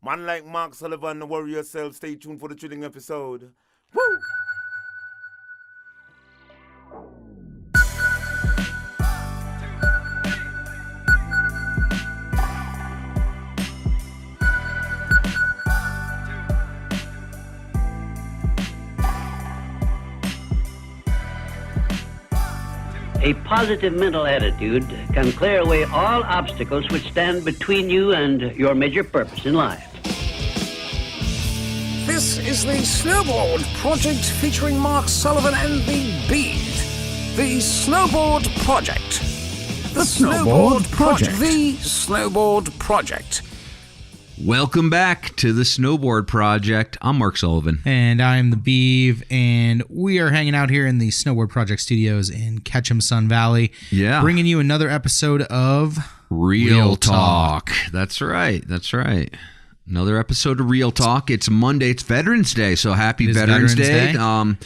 Man like Mark Sullivan, the warrior self. Stay tuned for the thrilling episode. Woo! A positive mental attitude can clear away all obstacles which stand between you and your major purpose in life. This is the Snowboard Project featuring Mark Sullivan and the Bead. The Snowboard Project. The Snowboard Project. The Snowboard Project. Welcome back to the Snowboard Project. I'm Mark Sullivan. And I'm the Beeve, and we are hanging out here in the Snowboard Project studios in Ketchum, Sun Valley. Yeah. Bringing you another episode of Real Talk. That's right. Another episode of Real Talk. It's Monday. It's Veterans Day, so happy Veterans Day. I'm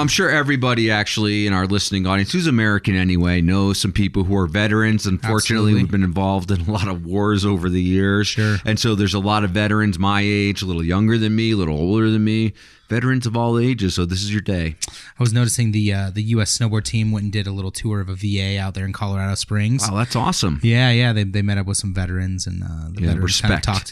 sure everybody actually in our listening audience who's American anyway knows some people who are veterans. Unfortunately, we've been involved in a lot of wars over the years. Sure. And so there's a lot of veterans my age, a little younger than me, a little older than me. Veterans of all ages, so this is your day. I was noticing the U.S. snowboard team went and did a little tour of a VA out there in Colorado Springs. Wow, that's awesome. Yeah, they met up with some veterans, and the veterans kind of talked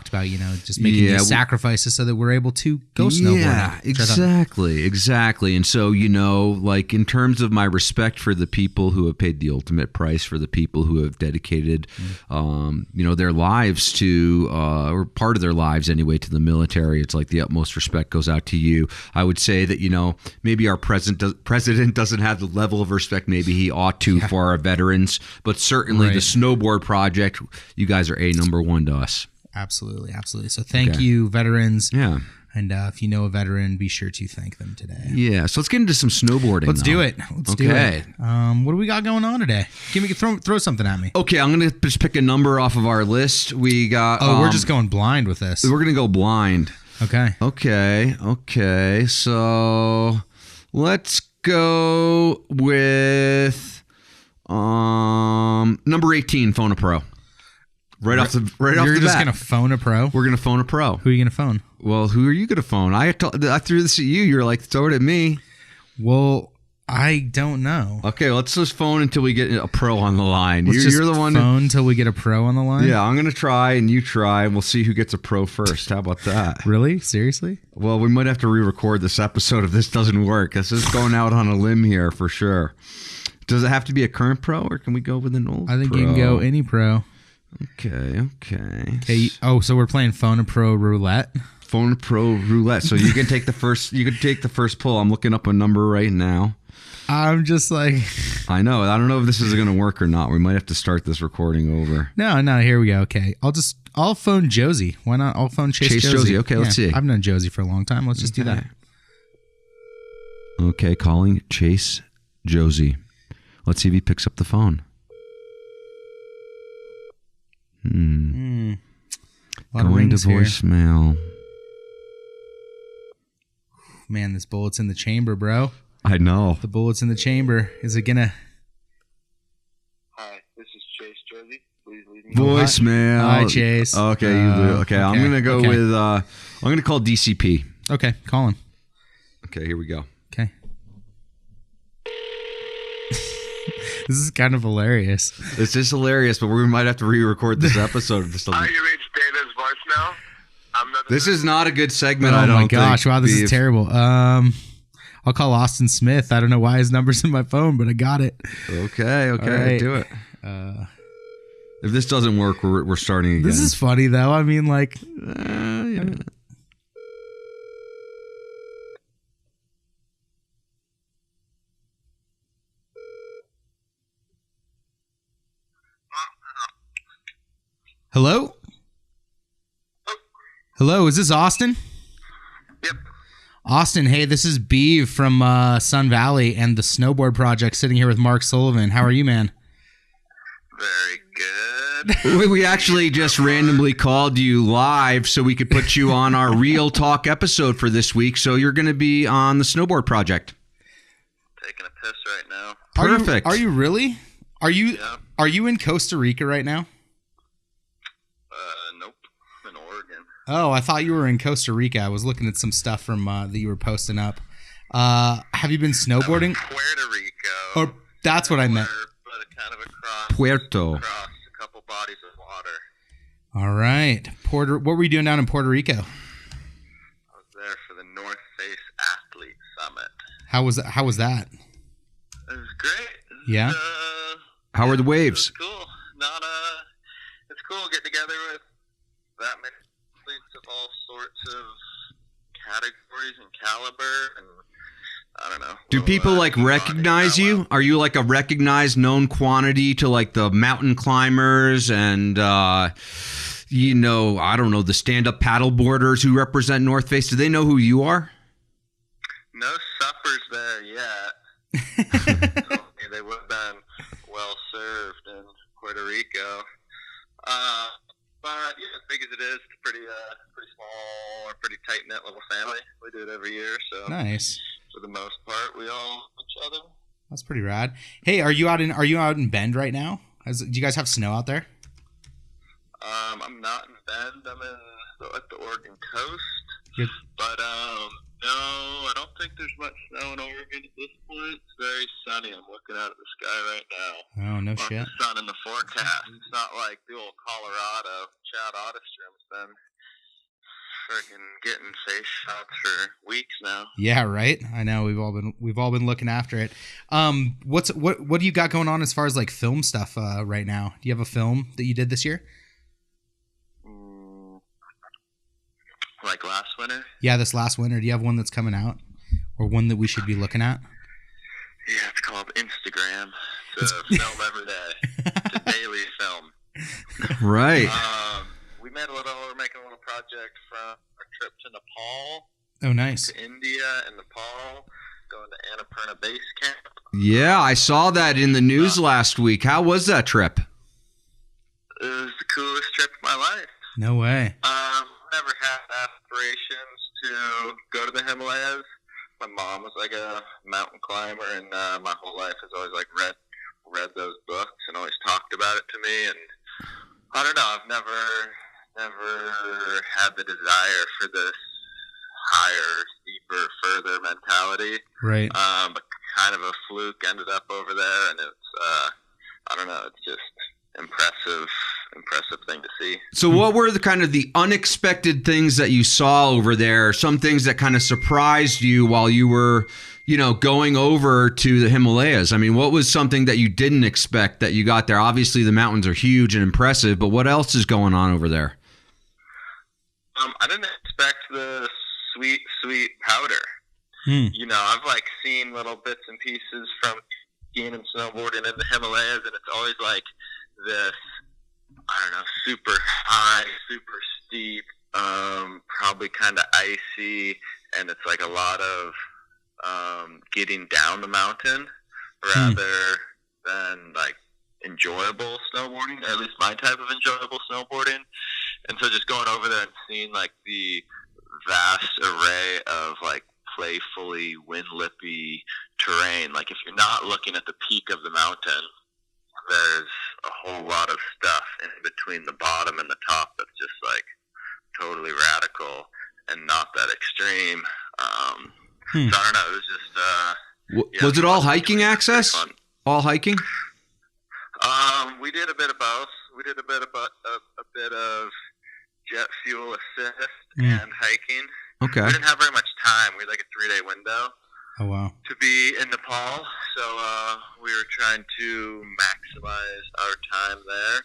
about just making these sacrifices so that we're able to go snowboarding. Yeah, exactly. And so like in terms of my respect for the people who have paid the ultimate price, for the people who have dedicated, their lives to or part of their lives anyway to the military, it's like the utmost respect goes out to you. I would say that, maybe our president doesn't have the level of respect maybe he ought to for our veterans, but certainly the Snowboard Project, you guys are number one to us. Absolutely. So thank you, veterans. Yeah. And if you know a veteran, be sure to thank them today. Yeah. So let's get into some snowboarding. Let's do it. Let's do it. What do we got going on today? Throw something at me. Okay, I'm going to just pick a number off of our list. We got... we're just going blind with this. We're going to go blind. Okay. So let's go with number 18, Phone a Pro. Right off the bat. You're just gonna phone a pro? We're gonna phone a pro. Who are you gonna phone? Well, who are you gonna phone? I threw this at you. You're like, throw it at me. Well, I don't know. Okay, let's just phone until we get a pro on the line. You're the one. Phone until we get a pro on the line. Yeah, I'm gonna try and you try, and we'll see who gets a pro first. How about that? Really? Seriously? Well, we might have to re-record this episode if this doesn't work. This is going out on a limb here for sure. Does it have to be a current pro, or can we go with an old? I think you can go any pro. Okay. So we're playing Phone a Pro roulette. Phone a Pro roulette. So you can take the first. You can take the first pull. I'm looking up a number right now. I'm just like, I know. I don't know if this is going to work or not. We might have to start this recording over. No. Here we go. Okay. I'll phone Josie. Why not? I'll phone Chase Josie. Okay, let's see. I've known Josie for a long time. Let's just do that. Okay, calling Chase Josie. Let's see if he picks up the phone. Going to voicemail. Here. Man, this bullet's in the chamber, bro. I know. The bullet's in the chamber. Is it gonna... Hi, this is Chase Josie. Please leave me voicemail. Hi, Chase. Okay, you do. Okay, I'm gonna go with. I'm gonna call DCP. Okay, call him. Okay, here we go. Okay. This is kind of hilarious. This is hilarious, but we might have to re-record this episode. Hi, you reached Dana's voicemail. This is not a good segment. Oh I don't my gosh! think, Wow, this is terrible. I'll call Austin Smith. I don't know why his number's in my phone, but I got it. Okay, right. Do it. If this doesn't work, we're starting again. This is funny though. I mean, like, yeah. Hello? Hello, is this Austin? Yep. Austin, hey, this is Beeve from Sun Valley and the Snowboard Project sitting here with Mark Sullivan. How are you, man? Very good. We actually just randomly called you live so we could put you on our Real Talk episode for this week. So you're going to be on the Snowboard Project. Taking a piss right now. Perfect. Are you really? Are you in Costa Rica right now? Nope. In Oh, I thought you were in Costa Rica. I was looking at some stuff from that you were posting up. Have you been snowboarding? Puerto Rico. Oh, that's what I meant. But kind of across a couple bodies of water. All right. What were you doing down in Puerto Rico? I was there for the North Face Athlete Summit. How was that? It was great. Yeah. How were the waves? It was cool. It's cool getting together with that many athletes of all sorts of categories and caliber, and I don't know. Do people recognize you? Are you like a recognized known quantity to like the mountain climbers and I don't know, the stand-up paddleboarders who represent North Face? Do they know who you are? No suppers there yet. So they would have been well served in Puerto Rico. But as big as it is, it's pretty small or pretty tight-knit little family. We do it every year, so nice. For the most part, we all know each other. That's pretty rad. Hey, are you out in Bend right now? Do you guys have snow out there? I'm not in Bend. I'm at the Oregon coast. You're... But no, I don't think there's much snow in Oregon at this point. It's very sunny. I'm looking out at the sky right now. Oh, no Lots shit. of sun in the forecast. It's not like the old Colorado. Chad Otterstrom's been freaking getting face shots for weeks now. Yeah, right. I know we've all been looking after it. What do you got going on as far as like film stuff right now? Do you have a film that you did this year? Like last winter? Yeah, this last winter. Do you have one that's coming out, or one that we should be looking at? Yeah, it's called Instagram. It's a film every day. It's a daily film. Right. We're making a little project from our trip to Nepal. Oh, nice. To India and Nepal, going to Annapurna Base Camp. Yeah, I saw that in the news last week. How was that trip? It was the coolest trip of my life. No way. Never had aspirations to go to the Himalayas. My mom was like a mountain climber, and my whole life has always like read those books and always talked about it to me. And I don't know, I've never had the desire for this higher, steeper, further mentality. Right. But kind of a fluke, ended up over there, and it's I don't know, it's just impressive thing to see. So what were the unexpected things that you saw over there? Some things that kind of surprised you while you were, going over to the Himalayas? I mean, what was something that you didn't expect that you got there? Obviously the mountains are huge and impressive, but what else is going on over there? I didn't expect the sweet powder. I've seen little bits and pieces from skiing and snowboarding in the Himalayas, and it's always like this, I don't know, super high, super steep, probably kind of icy, and it's like a lot of getting down the mountain rather than like enjoyable snowboarding, or at least my type of enjoyable snowboarding. And so just going over there and seeing like the vast array of like playfully wind-lippy terrain, like if you're not looking at the peak of the mountain, there's a whole lot of stuff in between the bottom and the top that's just like totally radical and not that extreme. So I don't know, it was just was it all hiking access? All hiking? We did a bit of both. We did a bit of jet fuel assist and hiking. Okay. We didn't have very much time. We had like a 3-day window. Oh, wow. To be in Nepal, so we were trying to maximize our time there.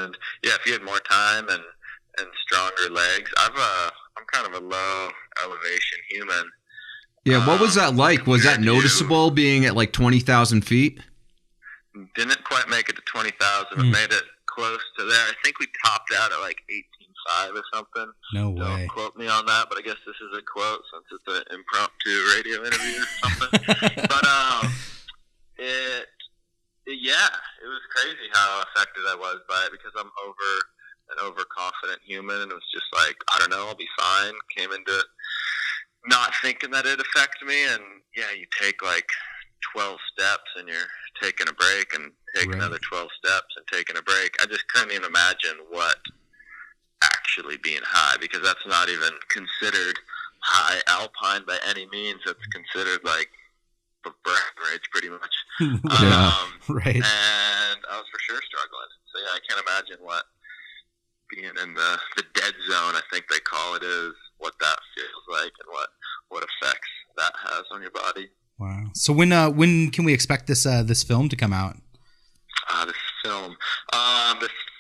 And yeah, if you had more time and stronger legs, I'm kind of a low elevation human. Yeah, what was that like? Was that noticeable being at like 20,000 feet? Didn't quite make it to 20,000, but made it close to there. I think we topped out at like 18.5 or something. No way. Don't quote me on that, but I guess this is a quote since it's an impromptu radio interview or something. But it was crazy how affected I was by it, because I'm an overconfident human, and it was just like, I don't know, I'll be fine. Came into it not thinking that it'd affect me, and yeah, you take like 12 steps and you're taking a break, and take another 12 steps and taking a break. I just couldn't even imagine what actually being high, because that's not even considered high alpine by any means. That's considered like the Breckenridge, pretty much. Right. And I was for sure struggling. So yeah, I can't imagine what being in the dead zone, I think they call it, is, what that feels like, and what effects that has on your body. Wow. So when can we expect this film to come out? This film,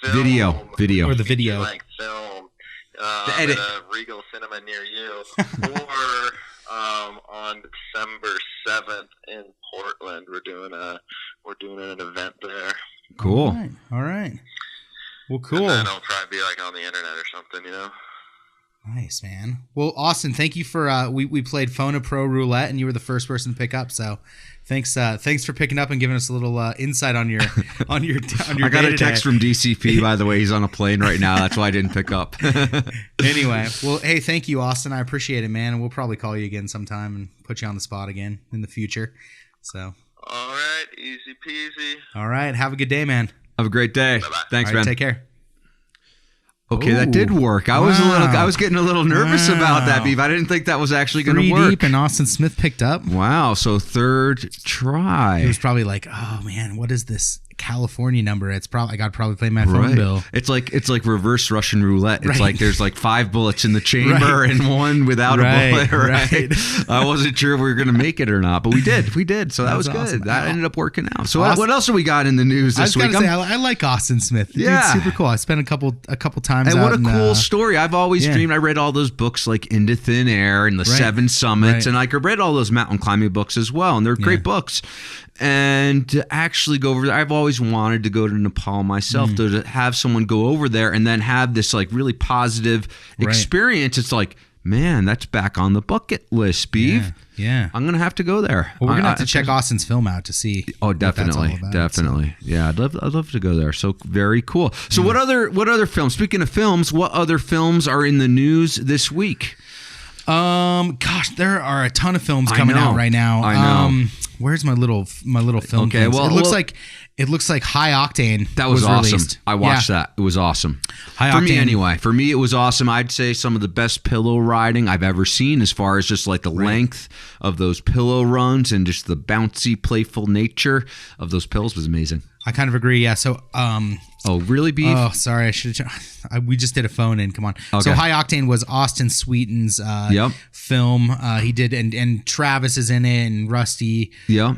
Video. Or the video. Length film. The edit. At a Regal Cinema near you, or on December 7th in Portland. We're doing an event there. Cool. All right. Well, cool. And then it'll probably be like on the internet or something, you know. Nice, man. Well, Austin, thank you for we played Phone a Pro Roulette, and you were the first person to pick up. So, thanks for picking up and giving us a little insight on your on your I got a text from DCP, by the way. He's on a plane right now. That's why I didn't pick up. Anyway, well, hey, thank you, Austin. I appreciate it, man. And we'll probably call you again sometime and put you on the spot again in the future. So, all right, easy peasy. All right, have a good day, man. Have a great day. Bye-bye. Thanks, All right, man. take care. Okay, that did work. I was getting a little nervous about that, Beef. I didn't think that was actually going to work. Deep, and Austin Smith picked up. Wow, so third try. He was probably like, "Oh man, what is this California number? It's probably I got to probably play my phone bill." It's like reverse Russian roulette. It's Right. like there's like 5 bullets in the chamber Right. and one without Right, a bullet. Right. right. I wasn't sure if we were going to make it or not, but we did. We did. So that was good. awesome. That ended up working out. So Awesome. what else do we got in the news I was this week? gotta say, I like Austin Smith. The Yeah. dude's super cool. I spent a couple times. And out what a in, cool story. I've always yeah. dreamed. I read all those books like Into Thin Air and The Right. 7 Summits. Right. And like I read all those mountain climbing books as well. And they're great Yeah. books. And to actually go over there, I've always wanted to go to Nepal myself, to have someone go over there and then have this like really positive Right. experience. It's like, man, that's back on the bucket list, Beef. Yeah. I'm going to have to go there. Well, we're gonna have to check Austin's film out to see. Oh, what that's all definitely, about, definitely. Yeah, I'd love to go there. So very cool. So what other films? Speaking of films, what other films are in the news this week? Gosh, there are a ton of films coming know. out right now. I know. Where's my little film? Okay, things? well, it looks like High Octane. That was awesome. Released. I watched that. It was awesome. High For me, Octane. anyway. For me, it was awesome. I'd say some of the best pillow riding I've ever seen, as far as just like the length of those pillow runs and just the bouncy, playful nature of those pillows was amazing. I kind of agree. Yeah. So, Oh, really, Beef? oh, sorry. I should have. We just did a phone in. Come on. Okay. So High Octane was Austin Sweeten's Yep. film. He did, and Travis is in it, and Rusty. Yeah.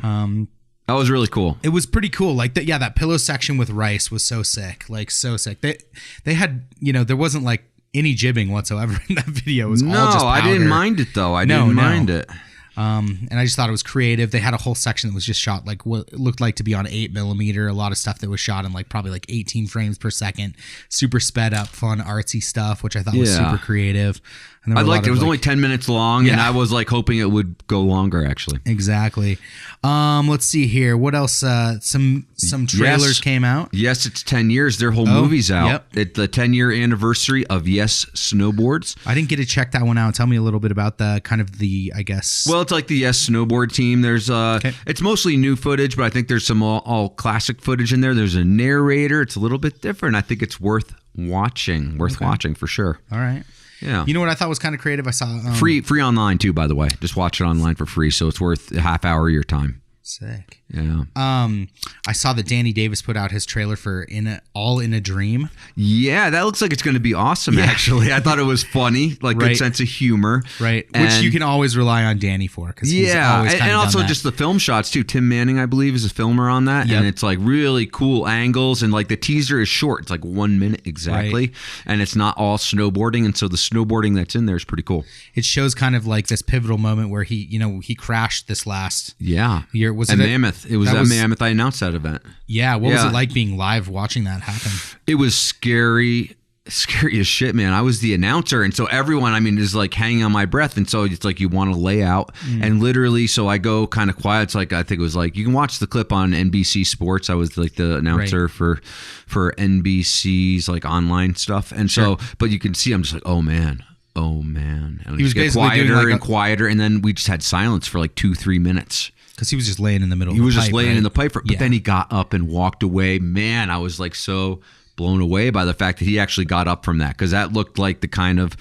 That was really cool. It was pretty cool. Like that pillow section with Rice was so sick. Like so sick. They had, there wasn't like any jibbing whatsoever in that video. It was all just powder. I didn't mind it though. I didn't mind it. And I just thought it was creative. They had a whole section that was just shot like what it looked like to be on 8mm. A lot of stuff that was shot in like probably like 18 frames per second. Super sped up, fun, artsy stuff, which I thought was super creative. And I liked it. It was only 10 minutes long, and I was like hoping it would go longer, actually. Exactly. Let's see here. What else? Some trailers came out. Yes, it's 10 years. Their whole movie's out. Yep. It's the 10-year anniversary of Yes Snowboards. I didn't get to check that one out. Tell me a little bit about the kind of the, I guess. Well, it's like the Yes Snowboard team. There's it's mostly new footage, but I think there's some all classic footage in there. There's a narrator. It's a little bit different. I think it's worth watching. Watching for sure. All right. Yeah. You know what I thought was kind of creative? I saw free online too, by the way. Just watch it online for free, so it's worth a half hour of your time. Sick. Yeah. I saw that Danny Davis put out his trailer for All in a Dream. Yeah, that looks like it's going to be awesome, actually. I thought it was funny, like good sense of humor. Right. And which you can always rely on Danny for. Cause he's always and also just the film shots too. Tim Manning, I believe, is a filmer on that. Yep. And it's like really cool angles. And like the teaser is short. It's like 1 minute exactly. Right. And it's not all snowboarding. And so the snowboarding that's in there is pretty cool. It shows kind of like this pivotal moment where he crashed this last year. Was at it Mammoth? It was at Mammoth. I announced that event. Yeah. What was it like being live watching that happen? It was scary as shit, man. I was the announcer, and so everyone, is like hanging on my breath, and so it's like you want to lay out, and literally, so I go kind of quiet. It's like I think it was like you can watch the clip on NBC Sports. I was like the announcer for NBC's like online stuff, and so but you can see I'm just like, oh man. And he was get basically quieter doing and quieter, and then we just had silence for like 2-3 minutes. Because he was just laying in the middle. He was just pipe, laying right? in the pipe, but then he got up and walked away. Man, I was like so blown away by the fact that he actually got up from that, because that looked like the kind of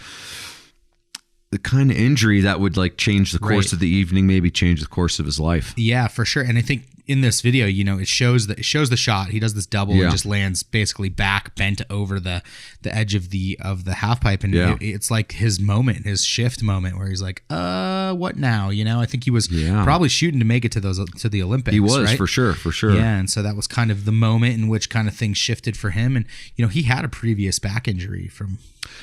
injury that would like change the course of the evening, maybe change the course of his life. Yeah, for sure. And I think in this video, it shows the shot. He does this double and just lands basically back, bent over the edge of the half pipe, and it's like his moment, his shift moment, where he's like, what now? I think he was probably shooting to make it to the Olympics. He was, right? for sure. Yeah, and so that was kind of the moment in which kind of things shifted for him. And he had a previous back injury from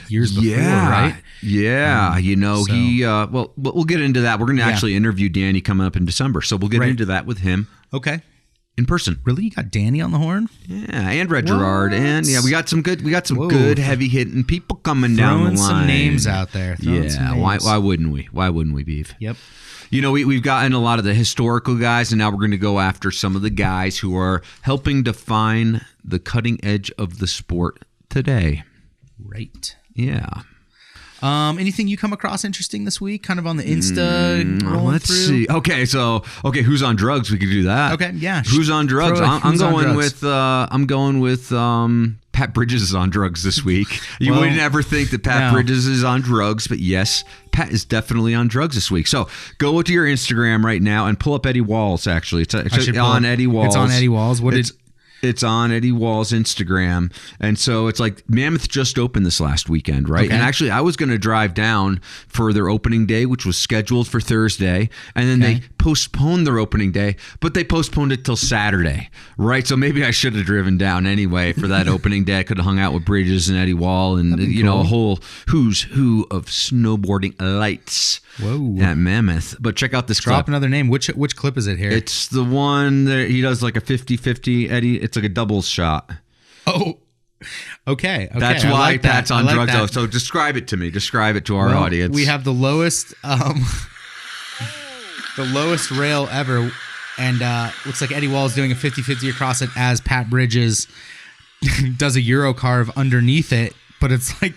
years before, right? Yeah, well, we'll get into that. We're going to actually interview Danny coming up in December, so we'll get into that with him. Okay. In person. Really? You got Danny on the horn? Yeah, and Red Gerard, and we got some good heavy hitting people coming down the line. Throwing some names out there. Why wouldn't we? Why wouldn't we, Beef? Yep. We've gotten a lot of the historical guys, and now we're going to go after some of the guys who are helping define the cutting edge of the sport today. Right. Yeah. Anything you come across interesting this week? Kind of on the Insta. Let's see. Okay, who's on drugs? We could do that. Okay, yeah. Who's on drugs? I'm going with Pat Bridges is on drugs this week. You wouldn't ever think that Pat Bridges is on drugs, but yes, Pat is definitely on drugs this week. So go to your Instagram right now and pull up Eddie Walls. Actually, it's on Eddie Walls. It's on Eddie Walls. It's on Eddie Wall's Instagram. And so it's like Mammoth just opened this last weekend, right? Okay. And actually, I was going to drive down for their opening day, which was scheduled for Thursday. And then they postponed their opening day, but they postponed it till Saturday, right? So maybe I should have driven down anyway for that opening day. I could have hung out with Bridges and Eddie Wall and, a whole who's who of snowboarding lights at Mammoth. But check out this clip. Drop another name. Which clip is it here? It's the one that he does like a 50-50 Eddie. It's like a doubles shot. Oh, okay. That's why Pat's on drugs. Though. So describe it to me. Describe it to our audience. We have the lowest, rail ever, and looks like Eddie Wall is doing a 50-50 across it as Pat Bridges does a Euro carve underneath it. But it's like,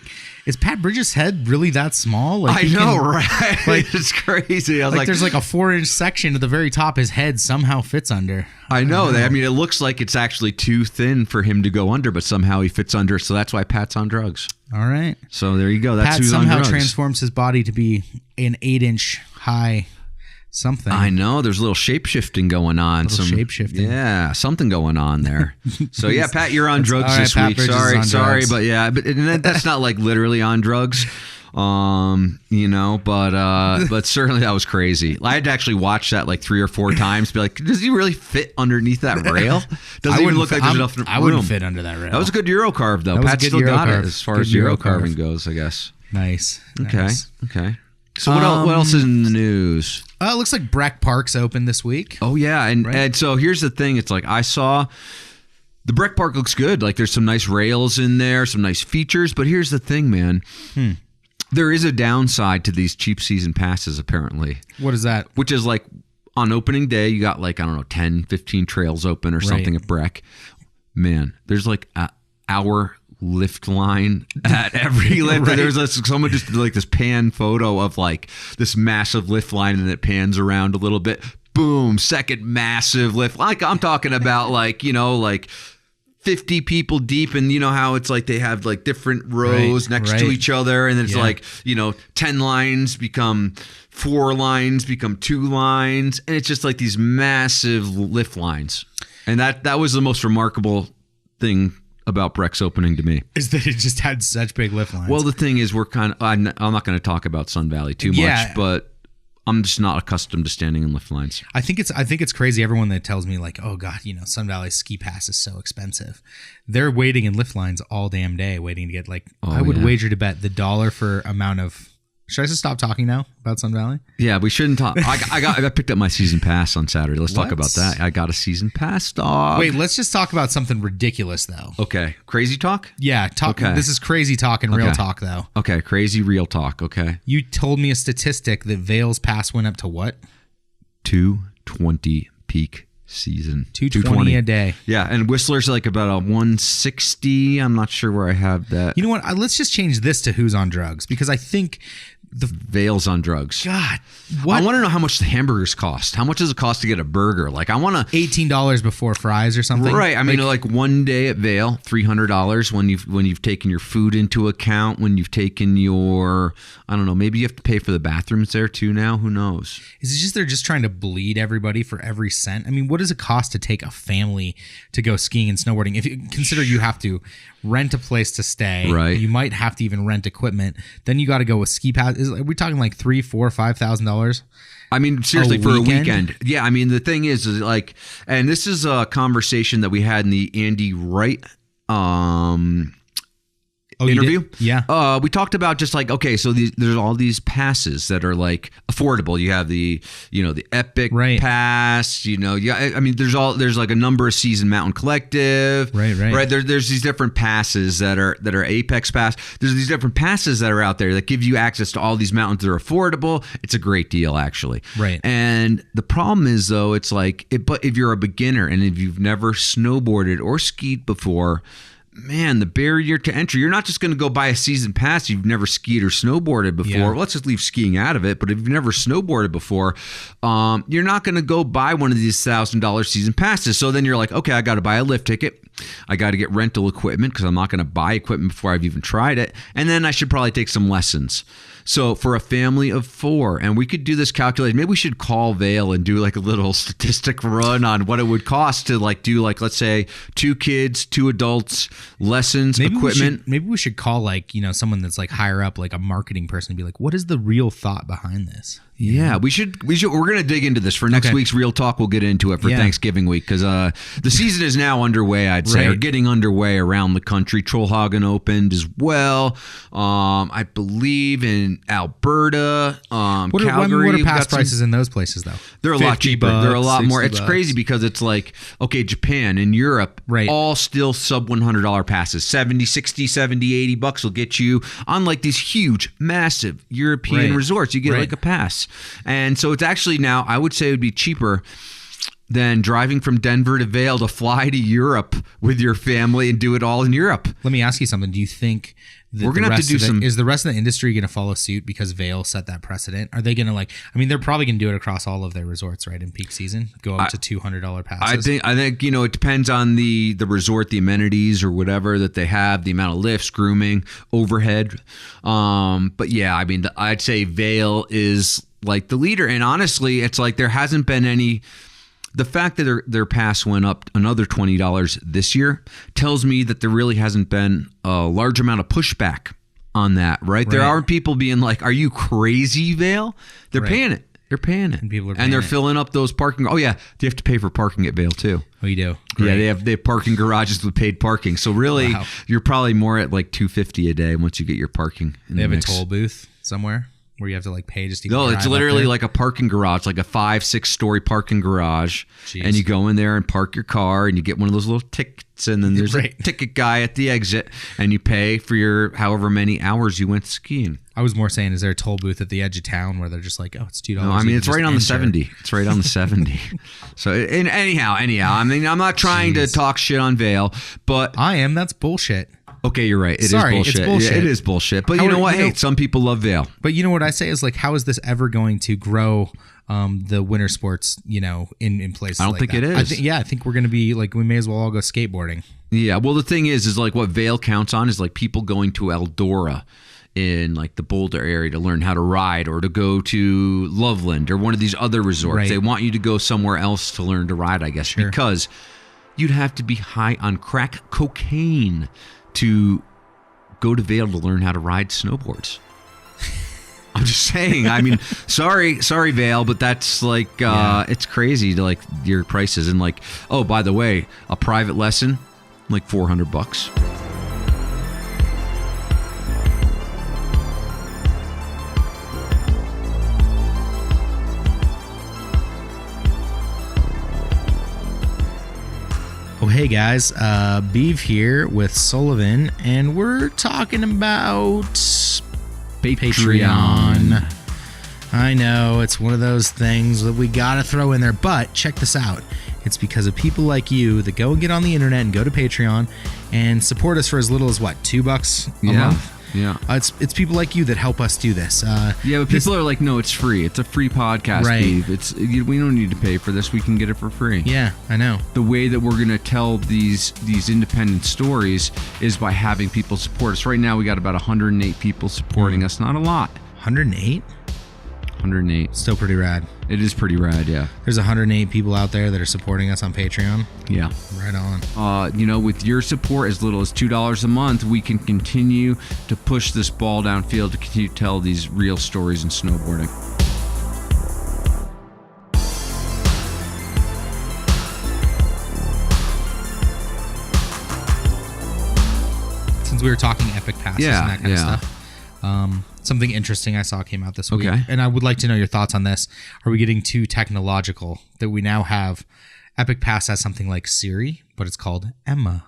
is Pat Bridges' head really that small? Like I know, right? Like, it's crazy. I was like, there's like a 4-inch section at the very top. His head somehow fits under. I know. I mean, it looks like it's actually too thin for him to go under, but somehow he fits under. So that's why Pat's on drugs. All right. So there you go. That's Pat who's on drugs. somehow transforms his body to be an 8-inch high something. I know. There's a little shape-shifting going on. Shape-shifting. Yeah, something going on there. So yeah, Pat, you're on drugs this Pat week. Bridges Sorry, but yeah, but that's not like literally on drugs. But certainly that was crazy. I had to actually watch that like 3 or 4 times. Be like, does he really fit underneath that rail? Doesn't even look like there's enough room. I wouldn't fit under that rail. That was a good Euro carve though. Pat still got it as far as Euro carving goes, I guess. Nice. Okay. So what else is in the news? It looks like Breck Park's open this week. Oh yeah, and so here's the thing. It's like I saw the Breck Park looks good. Like there's some nice rails in there, some nice features. But here's the thing, man. There is a downside to these cheap season passes, apparently. What is that? Which is like on opening day, you got like, I don't know, 10, 15 trails open or something at Breck. Man, there's like an hour lift line at every lift. There's someone just did like this pan photo of like this massive lift line and it pans around a little bit. Boom, second massive lift. Like I'm talking about like 50 people deep, and you know how it's like they have like different rows next to each other, and it's like 10 lines become 4 lines become 2 lines, and it's just like these massive lift lines. And that was the most remarkable thing about Breck's opening to me, is that it just had such big lift lines. Well, the thing is, I'm not going to talk about Sun Valley too much, but I'm just not accustomed to standing in lift lines. I think it's crazy. Everyone that tells me like, oh God, Sun Valley ski pass is so expensive. They're waiting in lift lines all damn day, waiting to get like. I would wager to bet the dollar for amount of. Should I just stop talking now about Sun Valley? Yeah, we shouldn't talk. I got picked up my season pass on Saturday. Let's talk about that. I got a season pass, dog. Wait, let's just talk about something ridiculous though. Okay, crazy talk. Yeah, talk. Okay. This is crazy talk and real talk though. Okay, crazy real talk. Okay. You told me a statistic that Vail's pass went up to what? 220 peak season. 220 a day. Yeah, and Whistler's like about a 160. I'm not sure where I have that. You know what? Let's just change this to who's on drugs, because I think Vail's on drugs. God, what? I want to know how much the hamburgers cost. How much does it cost to get a burger? Like, I want to $18 before fries or something. Right. I mean, like one day at Vail, $300 when you've taken your food into account, when you've taken your, I don't know, maybe you have to pay for the bathrooms there too now. Who knows? Is it just they're just trying to bleed everybody for every cent? I mean, what does it cost to take a family to go skiing and snowboarding? If you consider you have to rent a place to stay, right? You might have to even rent equipment. Then you got to go with ski pass. Are we talking like $3,000, $4,000, $5,000? I mean, seriously, for a weekend. Yeah, I mean, the thing is like, and this is a conversation that we had in the Andy Wright interview. Yeah. We talked about just like, okay, so there's all these passes that are like affordable. You have the Epic Pass, I mean, there's like a number of Season Mountain Collective. Right. There's these different passes that are Apex Pass. There's these different passes that are out there that give you access to all these mountains that are affordable. It's a great deal, actually. Right. And the problem is, though, it's like, but if you're a beginner and if you've never snowboarded or skied before, man, the barrier to entry, you're not just going to go buy a season pass. You've never skied or snowboarded before. Yeah. Let's just leave skiing out of it. But if you've never snowboarded before, you're not going to go buy one of these $1,000 season passes. So then you're like, okay, I got to buy a lift ticket. I got to get rental equipment because I'm not going to buy equipment before I've even tried it. And then I should probably take some lessons. So for a family of 4, and we could do this calculation. Maybe we should call Vail and do like a little statistic run on what it would cost to like do like, let's say 2 kids, 2 adults, lessons, equipment. Maybe we should call like, someone that's like higher up, like a marketing person, and be like, what is the real thought behind this? Yeah, we should. We're going to dig into this for next week's Real Talk. We'll get into it for Thanksgiving week because the season is now underway, I'd say, or getting underway around the country. Trollhagen opened as well. I believe in Alberta, Calgary. What are pass prices in those places, though? They're a lot cheaper. They're a lot more. It's crazy because it's like, okay, Japan and Europe, all still sub $100 passes. 70, 60, 70, 80 bucks will get you on like these huge, massive European resorts. You get like a pass. And so it's actually now, I would say it would be cheaper than driving from Denver to Vail to fly to Europe with your family and do it all in Europe. Let me ask you something. Do you think that we're going to have to do some... Is the rest of the industry going to follow suit because Vail set that precedent? Are they going to they're probably going to do it across all of their resorts, right? In peak season, go up to $200 passes. I think it depends on the resort, the amenities or whatever that they have, the amount of lifts, grooming, overhead. But yeah, I mean, I'd say Vail is like the leader. And honestly, it's like there hasn't been any... The fact that their pass went up another $20 this year tells me that there really hasn't been a large amount of pushback on that, right? There are people being like, are you crazy, Vail? They're paying it. They're paying it. And people are and they're filling up those parking. Oh, yeah. They have to pay for parking at Vail, too. Oh, you do? Great. Yeah, they have parking garages with paid parking. So really, you're probably more at like $250 a day once you get your parking in They the have mix. a toll booth somewhere? Where you have to like pay just to No, it's literally like a parking garage, like a 5-6 story parking garage. Jeez. And you go in there and park your car and you get one of those little tickets and then there's a Right. ticket guy at the exit and you pay for your however many hours you went skiing. I was more saying, is there a toll booth at the edge of town where they're just like, oh, it's $2? No, I mean, it's right on the 70. It's right on the 70. So anyhow, I mean, I'm not trying to talk shit on Vail, but I am. That's bullshit. Okay, you're right. It Sorry, is bullshit. it's bullshit. Yeah, it is bullshit. But you know what? Hey, some people love Vail. But you know what I say is like, how is this ever going to grow the winter sports, in places? I don't think it is. I think we're going to be like, we may as well all go skateboarding. Yeah. Well, the thing is like what Vail counts on is like people going to Eldora in like the Boulder area to learn how to ride or to go to Loveland or one of these other resorts. Right. They want you to go somewhere else to learn to ride, I guess, because you'd have to be high on crack cocaine to go to Vail to learn how to ride snowboards. I'm just saying. I mean, sorry, Vail, but that's like it's crazy to like your prices and like. Oh, by the way, a private lesson, like $400. Oh, hey guys, Beeve here with Sullivan, and we're talking about Patreon. I know, it's one of those things that we gotta throw in there, but check this out. It's because of people like you that go and get on the internet and go to Patreon and support us for as little as, what, $2 a month? Yeah. It's people like you that help us do this. Yeah, but people are like, no, it's free. It's a free podcast, Right. Steve. We don't need to pay for this. We can get it for free. Yeah, I know. The way that we're going to tell these independent stories is by having people support us. Right now, we got about 108 people supporting us. Not a lot. 108? 108. Still pretty rad. It is pretty rad, yeah. There's 108 people out there that are supporting us on Patreon. Yeah. Right on. With your support, as little as $2 a month, we can continue to push this ball downfield to continue to tell these real stories in snowboarding. Since we were talking epic passes Yeah, and that kind of yeah. stuff, something interesting I saw came out this week. Okay. And I would like to know your thoughts on this. Are we getting too technological that we now have Epic Pass has something like Siri, but it's called Emma?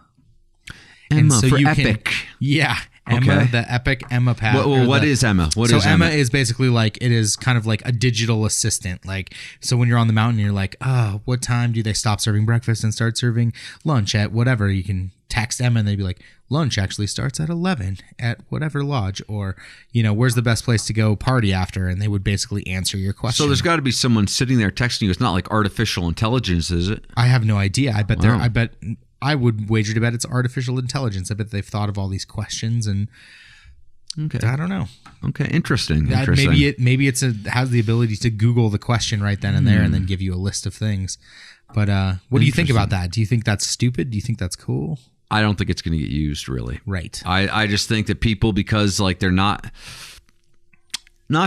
Emma for you Epic. Yeah. Emma, Okay. the Epic Emma Pass. What is Emma? What so is Emma Emma? is basically like, it is kind of like a digital assistant. Like, so when you're on the mountain, you're like, oh, what time do they stop serving breakfast and start serving lunch at whatever? You can text Emma and they'd be like, lunch actually starts at 11 at whatever lodge, or, where's the best place to go party after? And they would basically answer your question. So there's got to be someone sitting there texting you. It's not like artificial intelligence, is it? I have no idea. I bet Wow. I would wager to bet it's artificial intelligence. I bet they've thought of all these questions, and Okay. I don't know. Okay. Interesting. Yeah, Interesting. maybe it has the ability to Google the question right then and there, and then give you a list of things. But what do you think about that? Do you think that's stupid? Do you think that's cool? I don't think it's going to get used, really. Right. I just think that people, because like they're not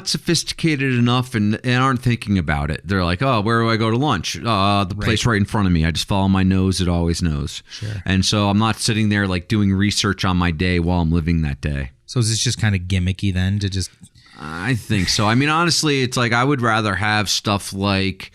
sophisticated enough and aren't thinking about it. They're like, oh, where do I go to lunch? The place right in front of me. I just follow my nose. It always knows. Sure. And so I'm not sitting there like doing research on my day while I'm living that day. So is this just kind of gimmicky then to just... I think so. I mean, honestly, it's like I would rather have stuff like,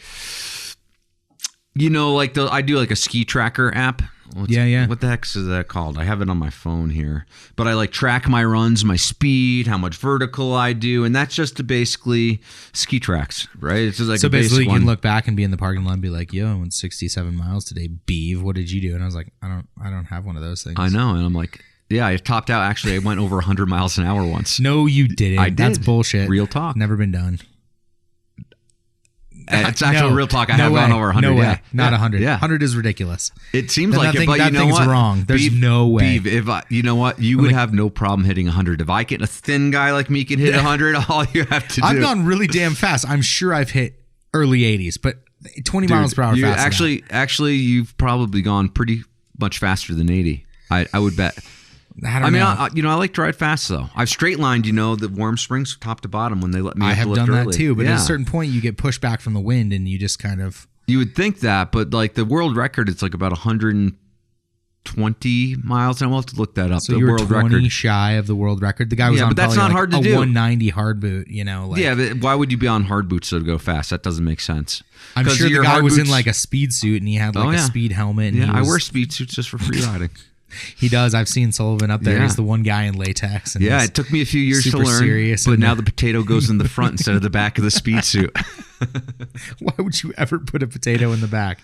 I do like a ski tracker app. Yeah. What the heck is that called? I have it on my phone here. But I like track my runs, my speed, how much vertical I do, and that's just to basically ski tracks, right? It's just like So a basic basically you one. can look back and be in the parking lot and be like, yo, I went 67 miles today, Beeve. What did you do? And I was like, I don't have one of those things. I know, and I'm like, yeah, I topped out. Actually, I went over 100 miles an hour once. No, you didn't. I did. That's bullshit. Real talk. Never been done. It's actual No, real talk. I no have way. gone over 100. No way. Yeah. Not 100. Yeah. 100 is ridiculous. It seems Then like that it, but thing- you that know thing's what? wrong. There's no way. Beef, you know what? You would have no problem hitting 100. If I get a thin guy like me can hit 100, all you have to do. I've gone really damn fast. I'm sure I've hit early 80s, but 20 miles per hour you fast. actually, you've probably gone pretty much faster than 80. I would bet. I don't know. I like to ride fast though. I've straight lined, the warm springs top to bottom when they let me. I up have to lift done early. that too, but Yeah. at a certain point you get pushed back from the wind and you just kind of... You would think that, but like the world record, it's like about 120 miles. And we'll have to look that up. So the you're world 20 record. shy of the world record. The guy was Yeah, on but that's probably not hard to a do. 190 hard boot, Yeah, but why would you be on hard boots to go fast? That doesn't make sense. I'm 'Cause sure the your guy hard was in boots- like a speed suit and he had like Oh, a yeah. speed helmet. And Yeah, he I was- wear speed suits just for free riding. He does. I've seen Sullivan up there. Yeah. He's the one guy in latex. And Yeah, he's it took me a few years to super learn, serious but and- now the potato goes in the front instead of the back of the speed suit. Why would you ever put a potato in the back?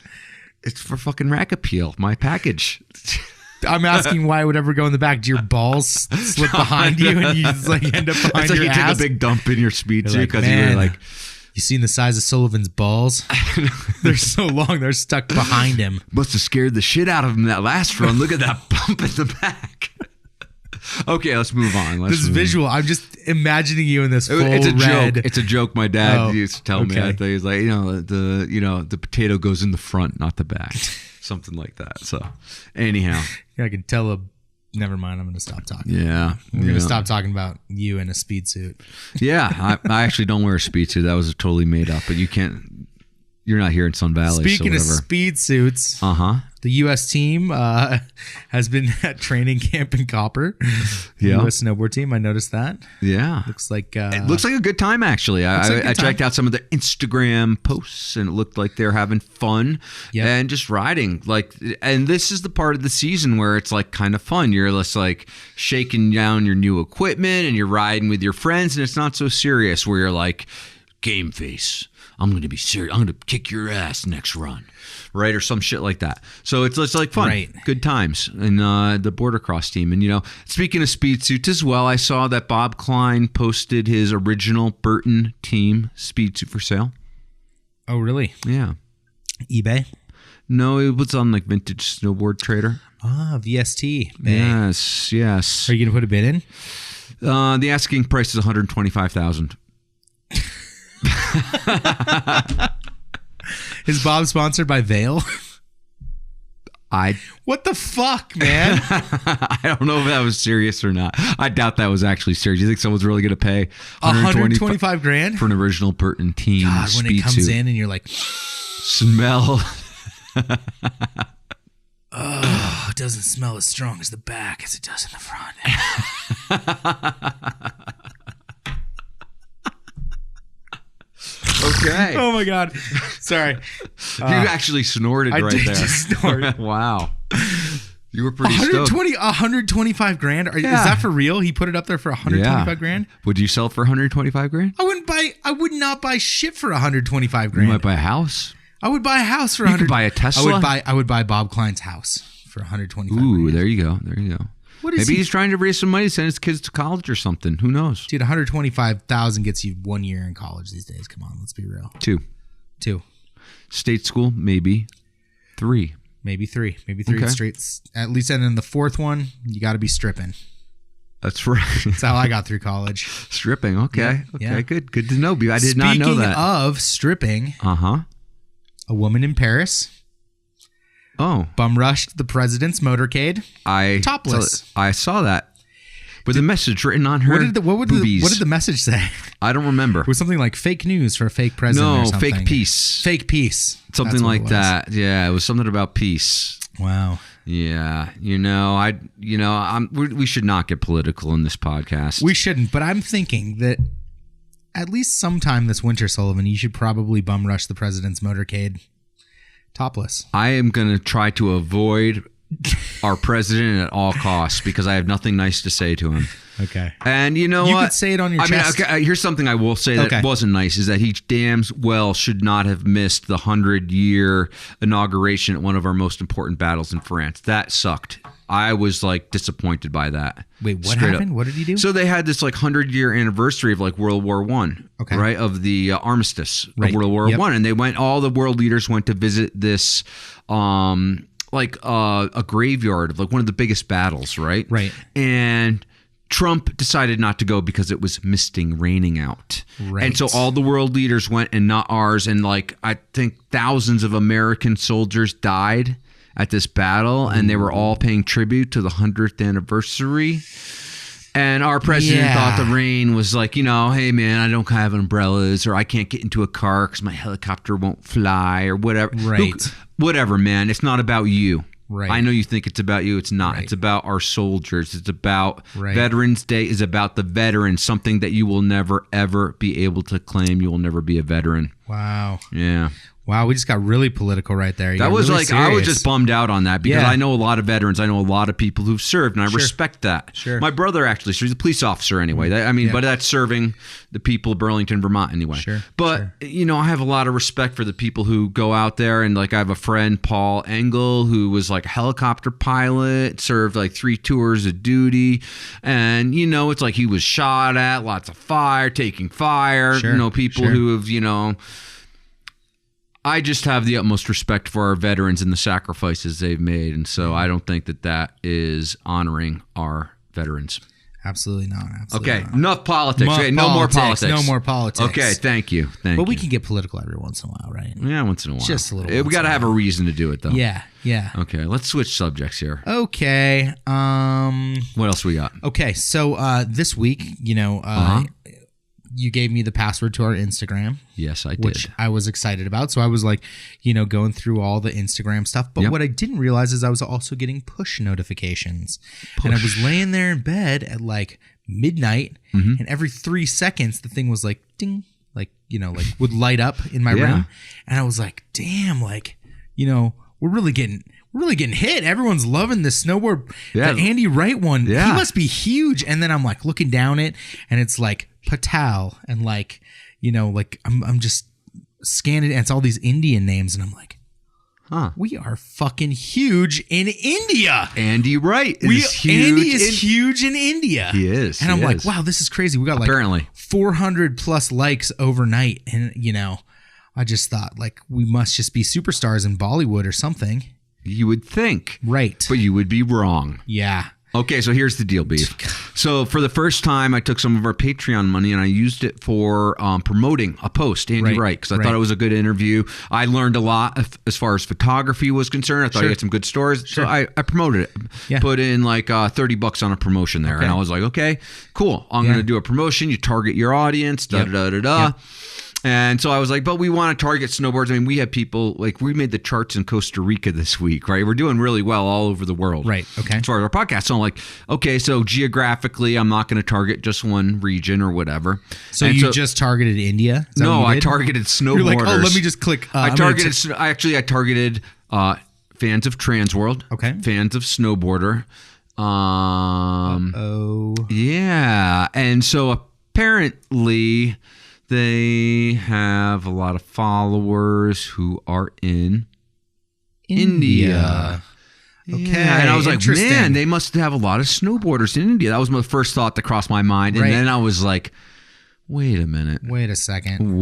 It's for fucking rack appeal. My package. I'm asking why it would ever go in the back. Do your balls slip behind you and you just like end up behind It's like your you ass? take a big dump in your speed You're suit like, because you were "Man, like, you seen the size of Sullivan's balls? They're so long, they're stuck behind him. must have scared the shit out of him that last run. Look at that bump in the back. Okay, let's move on. This visual, I'm just imagining you in this full It's a red. joke. It's a joke. My dad Oh, used to tell me. okay. I think he's like, the potato goes in the front, not the back, something like that. So, anyhow, I can tell never mind, I'm going to stop talking. yeah, We're going to stop talking about you in a speed suit. Yeah, I actually don't wear a speed suit. That was totally made up. But you can't. You're not here in Sun Valley. Speaking so of whatever. speed suits, The U.S. team has been at training camp in Copper. Yeah. U.S. snowboard team. I noticed that. Yeah. Looks like It looks like a good time, actually. Looks like a I good checked time. out some of the Instagram posts, and it looked like they're having fun Yep. and just riding. And this is the part of the season where it's like kind of fun. You're just like shaking down your new equipment, and you're riding with your friends, and it's not so serious. Where you're like game face. I'm going to be serious. I'm going to kick your ass next run. Right? Or some shit like that. So it's like fun. Right. Good times. And the border cross team. And, speaking of speed suits as well, I saw that Bob Klein posted his original Burton team speed suit for sale. Oh, really? Yeah. eBay? No, it was on like Vintage Snowboard Trader. Ah, VST. Yes. Are you going to put a bid in? The asking price is $125,000. Is Bob sponsored by Vail? What the fuck, man? I don't know if that was serious or not. I doubt that was actually serious. You think someone's really going to pay $125,000 for an original Burton team? God, when it comes in and you're like, smell. Oh, it doesn't smell as strong as the back as it does in the front. Okay. Oh my God. Sorry. You actually snorted I right did there. just snort. Wow. You were pretty stoked. $125,000. Is that for real? He put it up there for $125,000. Would you sell it for $125,000? I would not buy shit for $125,000. You might buy a house. I would buy a house for You could buy a Tesla. I would buy Bob Klein's house for $125,000. Ooh, there you go. Maybe he? he's trying to raise some money to send his kids to college or something. Who knows? Dude, $125,000 gets you 1 year in college these days. Come on, let's be real. Two. State school, maybe 3. Maybe three straight. At least, and then the fourth one, you got to be stripping. That's right. That's how I got through college. Stripping. Okay. Yeah. Good to know. I did not know that. Speaking of stripping, a woman in Paris. Oh. Bum rushed the president's motorcade. Topless. I saw that. With a message written on her boobies. What did the message say? I don't remember. It was something like fake news for a fake president or something. Fake peace. Fake peace. Something like that. Yeah, it was something about peace. Wow. Yeah. We should not get political in this podcast. We shouldn't, but I'm thinking that at least sometime this winter, Sullivan, you should probably bum rush the president's motorcade topless. I am going to try to avoid our president at all costs because I have nothing nice to say to him. Okay. And you know what? You could say it on your chest. Okay, here's something I will say that wasn't nice is that he damn well should not have missed the 100-year inauguration at one of our most important battles in France. That sucked. I was like disappointed by that. Wait, what happened? Up. What did he do? So they had this like 100-year anniversry of like World War One, right? Of the armistice of World War One, and all the world leaders went to visit this a graveyard of like one of the biggest battles, right? Right. And Trump decided not to go because it was misting, raining out. Right. And so all the world leaders went and not ours. And like, I think thousands of American soldiers died at this battle and they were all paying tribute to the 100th anniversary. And our president thought the rain was like, hey man, I don't have umbrellas or I can't get into a car because my helicopter won't fly or whatever. Right. Whatever, man. It's not about you. Right. I know you think it's about you. It's not. It's about our soldiers. It's about Veterans Day is about the veterans, something that you will never, ever be able to claim. You will never be a veteran. Wow. Yeah. Wow, we just got really political right there. That was really serious. I was just bummed out on that because I know a lot of veterans. I know a lot of people who've served, and I respect that. Sure. My brother actually, so he's a police officer anyway. But that's serving the people of Burlington, Vermont anyway. Sure. But, I have a lot of respect for the people who go out there. And like I have a friend, Paul Engel, who was like a helicopter pilot, served like 3 tours of duty. And, it's like he was shot at, lots of fire, taking fire. Sure. People who have, I just have the utmost respect for our veterans and the sacrifices they've made. And so I don't think that is honoring our veterans. Absolutely not. Enough politics. No more politics. No more politics. Okay, thank you. But we can get political every once in a while, right? Yeah, once in a while. Just a little. We got to have a reason to do it, though. Yeah. Okay, let's switch subjects here. Okay. What else we got? Okay, so this week, you gave me the password to our Instagram. Yes, I did. Which I was excited about. So I was like, going through all the Instagram stuff. But what I didn't realize is I was also getting push notifications. And I was laying there in bed at like midnight. And every 3 seconds, the thing was like, ding, like, would light up in my room. And I was like, damn, like, we're really getting hit. Everyone's loving this snowboard. Yeah. The Andy Wright one. Yeah. He must be huge. And then I'm like looking down it and it's like Patal and like, like I'm just scanning and it's all these Indian names and I'm like, we are fucking huge in India. Andy Wright is huge. Andy is huge in India. He is. And I'm like, wow, this is crazy. We got like apparently 400 plus likes overnight. And, I just thought like we must just be superstars in Bollywood or something. You would think. Right. But you would be wrong. Yeah. Okay, so here's the deal, Beef. So for the first time, I took some of our Patreon money and I used it for promoting a post, Andy Wright, because I thought it was a good interview. I learned a lot as far as photography was concerned. I thought he had some good stories. So I promoted it. Yeah. Put in like $30 on a promotion there. Okay. And I was like, okay, cool. I'm going to do a promotion. You target your audience, da-da-da-da-da. Yep. And so I was like, but we want to target snowboards. I mean, we have people, like we made the charts in Costa Rica this week, right? We're doing really well all over the world. Right, okay. As far as our podcast. So I'm like, okay, so geographically, I'm not going to target just one region or whatever. So you just targeted India? No, I targeted snowboarders. You're like, oh, let me just click. I targeted fans of Transworld. Okay. Fans of Snowboarder. Yeah. And so apparently they have a lot of followers who are in India. Okay. Yeah, and I was like, man, they must have a lot of snowboarders in India. That was my first thought that crossed my mind. And then I was like, wait a minute. Wait a second.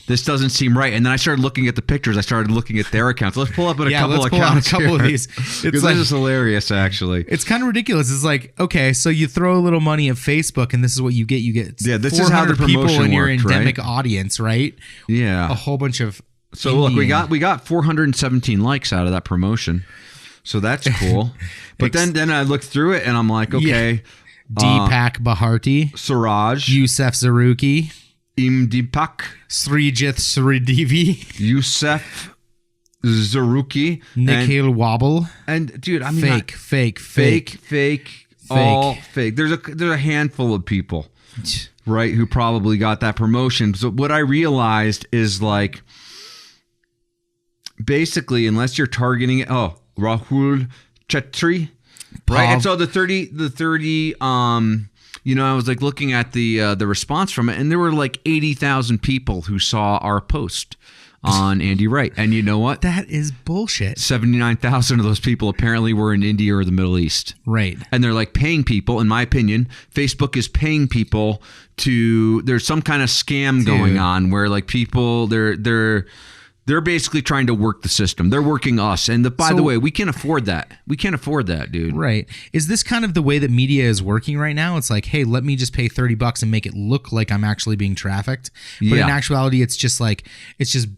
This doesn't seem right. And then I started looking at the pictures. I started looking at their accounts. Let's pull up a couple accounts. Of these. It's like, this is hilarious, actually. It's kind of ridiculous. It's like, okay, so you throw a little money at Facebook, and this is what you get. You get this is how the promotion people in your worked, endemic right? audience, right? Yeah. A whole bunch of So Indian. Look, we got 417 likes out of that promotion. So that's cool. But then I looked through it, and I'm like, okay. Yeah. Deepak Bharti, Siraj, Yusuf Zaruki, Imdeepak, Srijit Sridevi, Yusuf Zaruki, Nikhil Wobble, and dude, I mean, fake, all fake. There's a handful of people, right, who probably got that promotion. So what I realized is like, basically, unless you're targeting it, Rahul Chetri. Right, and so the 30, I was like looking at the response from it, and there were like 80,000 people who saw our post on Andy Wright. And you know what? That is bullshit. 79,000 of those people apparently were in India or the Middle East. Right. And they're like paying people, in my opinion, Facebook is paying people there's some kind of scam going on where like people, they're basically trying to work the system. They're working us. And by the way, we can't afford that. We can't afford that, dude. Right. Is this kind of the way that media is working right now? It's like, hey, let me just pay $30 and make it look like I'm actually being trafficked. But in actuality, it's just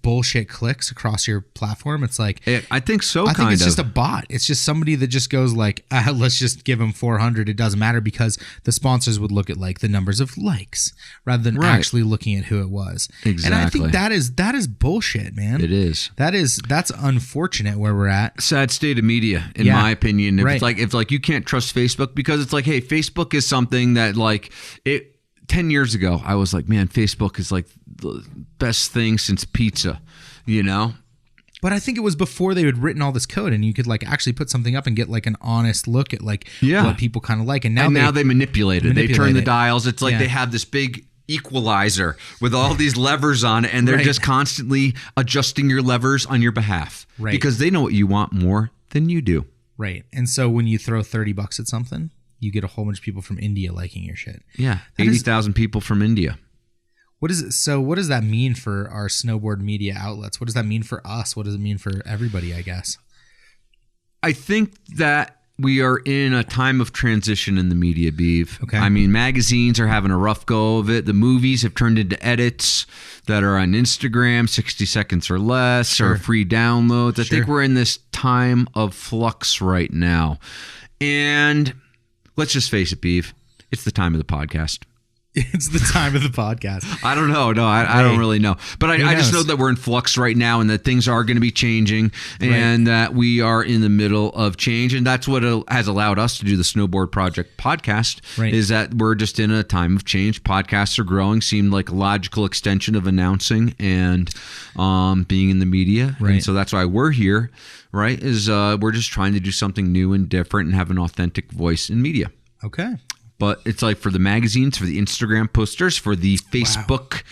bullshit clicks across your platform. It's like, I think so. I think it's just a bot. It's just somebody that just goes like, let's just give them 400. It doesn't matter because the sponsors would look at like the numbers of likes rather than actually looking at who it was. Exactly. And I think that is bullshit, man. It is. That's unfortunate where we're at. Sad state of media, in my opinion. Right. It's like you can't trust Facebook because it's like, hey, Facebook is something that like 10 years ago, I was like, man, Facebook is like the best thing since pizza, But I think it was before they had written all this code, and you could like actually put something up and get like an honest look at like what people kind of like. And now they manipulate it. They turn the dials. It's like they have this big equalizer with all these levers on it, and they're just constantly adjusting your levers on your behalf because they know what you want more than you do. Right. And so when you throw $30 at something, you get a whole bunch of people from India liking your shit. Yeah. 80,000 people from India. What is it? So what does that mean for our snowboard media outlets? What does that mean for us? What does it mean for everybody, I guess? I think that we are in a time of transition in the media, Beeve. Okay. I mean, magazines are having a rough go of it. The movies have turned into edits that are on Instagram, 60 seconds or less, or free downloads. I think we're in this time of flux right now. And let's just face it, Beeve, it's the time of the podcast. It's the time of the podcast. I don't know. No, I don't really know. But I just know that we're in flux right now and that things are going to be changing and that we are in the middle of change. And that's what has allowed us to do the Snowboard Project podcast is that we're just in a time of change. Podcasts are growing, seemed like a logical extension of announcing and being in the media. Right. And so that's why we're here, we're just trying to do something new and different and have an authentic voice in media. Okay. but it's like for the magazines, for the Instagram posters, for the Facebook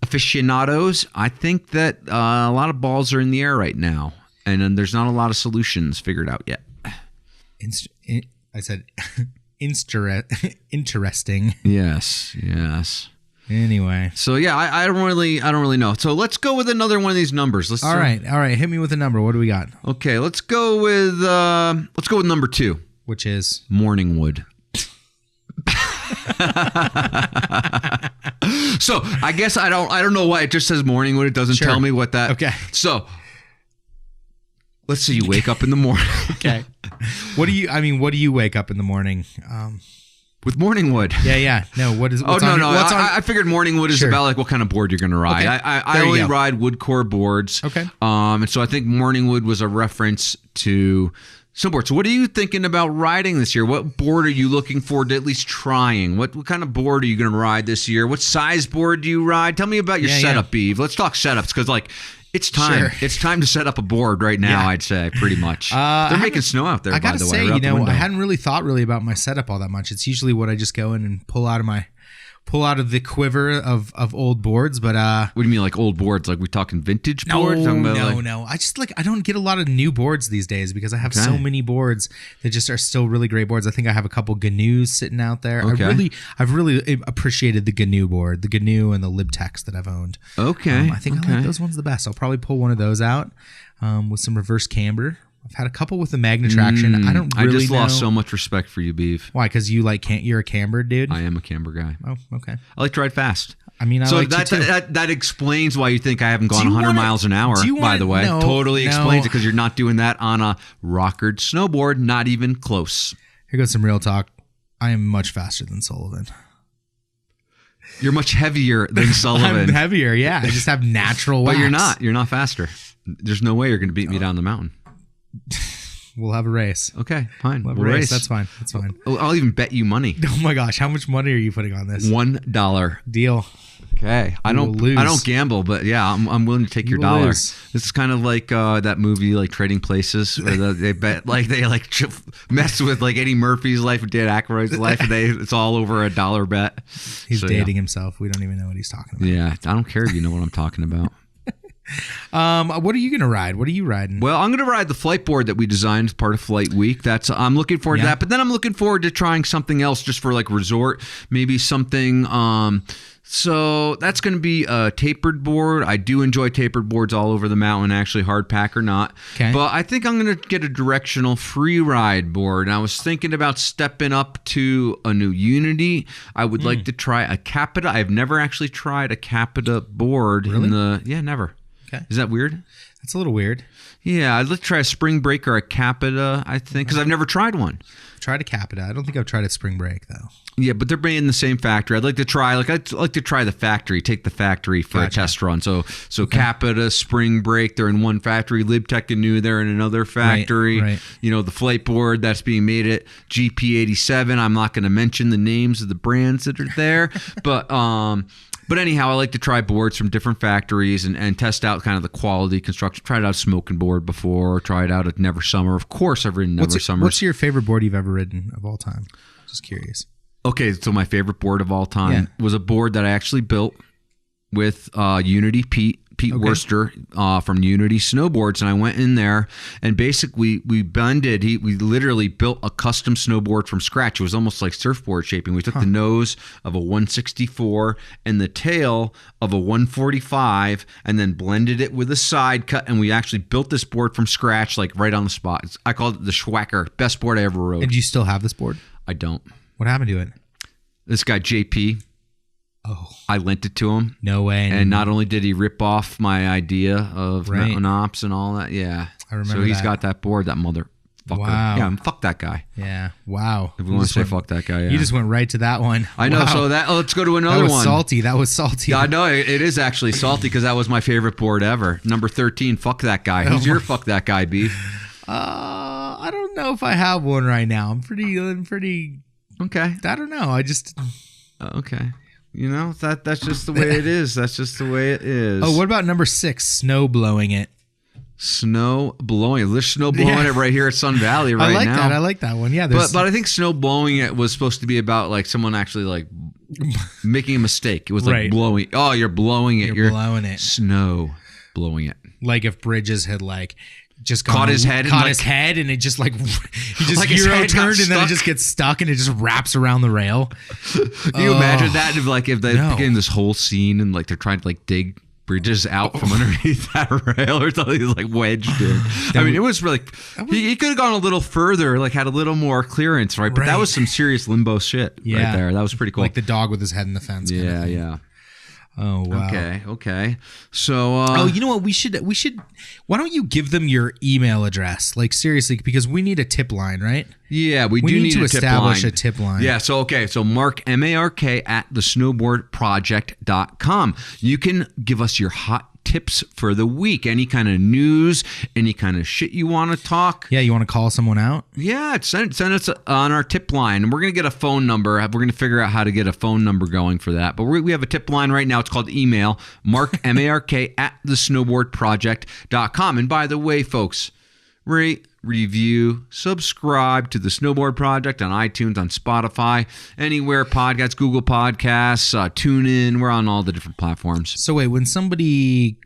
aficionados. I think that a lot of balls are in the air right now, and then there's not a lot of solutions figured out yet. I said interesting. Yes. Anyway, so yeah, I don't really know. So let's go with another one of these numbers. All right. Hit me with a number. What do we got? Okay, let's go with number 2, which is Morningwood. So I guess I don't know why it just says Morningwood. It doesn't tell me what that. Okay. So let's say you wake up in the morning. Okay. What do you wake up in the morning? With Morningwood. Yeah. No, what is? I figured Morningwood is about like what kind of board you're going to ride. Okay. I only ride wood core boards. Okay. And so I think Morningwood was a reference to snowboard. So what are you thinking about riding this year? What board are you looking forward to at least trying? What kind of board are you going to ride this year? What size board do you ride? Tell me about your setup, Beav. Let's talk setups because like it's time. Sure. It's time to set up a board right now, I'd say, pretty much. They're making snow out there, by the way. I gotta say, I hadn't really thought about my setup all that much. It's usually what I just go in and pull out of the quiver of old boards. But what do you mean, like old boards? Like we talking vintage boards? No. I just I don't get a lot of new boards these days because I have so many boards that just are still really great boards. I think I have a couple GNUs sitting out there. Okay. I've really appreciated the GNU board, the GNU and the Libtex that I've owned. Okay. I think I like those ones the best. I'll probably pull one of those out with some reverse camber. I've had a couple with the Magna Traction. I don't really I just know. lost so much respect for you, Beef. Why? Because you're a camber dude? I am a camber guy. Oh, okay. I like to ride fast. I mean, I like to too. That explains why you think I haven't gone 100 miles an hour, by the way. Totally explains it because you're not doing that on a rockered snowboard, not even close. Here goes some real talk. I am much faster than Sullivan. You're much heavier than Sullivan. I'm heavier, yeah. I just have natural wax. But you're not. You're not faster. There's no way you're going to beat me down the mountain. We'll have a race. Okay, fine. We'll race. That's fine. I'll even bet you money. Oh my gosh, how much money are you putting on this? $1. Deal. Okay, I don't gamble, but yeah, I'm willing to take your dollar. Lose. This is kind of like that movie, like Trading Places, where they bet, like they like mess with like Eddie Murphy's life and Dan Aykroyd's life, and it's all over $1 bet. He's dating himself. We don't even know what he's talking about. Yeah, I don't care if you know what I'm talking about. What are you gonna ride? What are you riding? Well, I'm gonna ride the flight board that we designed as part of Flight Week. I'm looking forward to that. But then I'm looking forward to trying something else just for like resort, maybe something. So that's going to be a tapered board. I do enjoy tapered boards all over the mountain, actually, hard pack or not. Okay. But I think I'm going to get a directional free ride board. And I was thinking about stepping up to a new Unity. I would like to try a Capita. I've never actually tried a Capita board. Really? Never. Okay. Is that weird? That's a little weird. Yeah, I'd like to try a Spring Break or a Capita, I think, because I've never tried one. Tried a Capita. I don't think I've tried a Spring Break, though. Yeah, but they're in the same factory. I'd like to try the factory, take the factory for a test run. So Capita, Spring Break, they're in one factory. Libtech and New, they're in another factory. Right. You know, the flight board that's being made at GP87. I'm not going to mention the names of the brands that are there, But anyhow, I like to try boards from different factories and test out kind of the quality construction. Tried out a smoking board before. Tried out a Never Summer. Of course, I've ridden Never Summer. What's your favorite board you've ever ridden of all time? Just curious. Okay, so my favorite board of all time was a board that I actually built with Unity Pete Worcester from Unity Snowboards, and I went in there and basically we literally built a custom snowboard from scratch. It was almost like surfboard shaping. We took the nose of a 164 and the tail of a 145 and then blended it with a side cut, and we actually built this board from scratch, like right on the spot. I called it the Schwacker. Best board I ever rode. And do you still have this board? I don't. What happened to it? This guy JP. Oh, I lent it to him. No way. And not only did he rip off my idea of mountain ops and all that, I remember. So he's got that board, that motherfucker. Wow. Yeah, fuck that guy. Yeah. Wow. If we want to say fuck that guy, yeah. You just went right to that one. I know. Wow. So let's go to another one. That was salty. Yeah, I know. It is actually salty because that was my favorite board ever. Number 13, fuck that guy. Who's your fuck that guy, Beef? I don't know if I have one right now. I'm pretty. Okay. I don't know. I just. Okay. You know, that's just the way it is. That's just the way it is. Oh, what about number 6, snow blowing it? Snow blowing. There's snow blowing it right here at Sun Valley right now. I like that one. Yeah, but I think snow blowing it was supposed to be about like someone actually like making a mistake. It was like Right. blowing. Oh, you're blowing it. You're blowing it. Snow blowing it. Like if Bridges had like just Caught his head and, caught like- his head, and it just like he just Like his Euro head got turned, and then it stuck. just gets stuck, and it just wraps around the rail. Can you imagine that? If they No. begin this whole scene and like they're trying to like dig Bridges out from underneath that rail or something, he's like wedged in. I mean, it was really. He could have gone a little further, like had a little more clearance, right? But that Right. was some serious limbo shit right there. That was pretty cool. Like the dog with his head in the fence. kind of yeah, thing. yeah. Oh wow. Okay. So, Oh, you know what? We should. Why don't you give them your email address? Like seriously, because we need a tip line, right? yeah, we We do need to a tip establish line. a tip line. Yeah, so Mark, MARK at thesnowboardproject.com. You can give us your hot tips for the week. Any kind of news, any kind of shit you want to talk. Yeah, you want to call someone out? Yeah, send us on our tip line. And we're going to get a phone number. We're going to figure out how to get a phone number going for that. But we have a tip line right now. It's called email, Mark, MARK at thesnowboardproject.com. And by the way, folks, rate, review, subscribe to the Snowboard Project on iTunes, on Spotify, anywhere podcasts, Google Podcasts, TuneIn. We're on all the different platforms. So wait, when somebody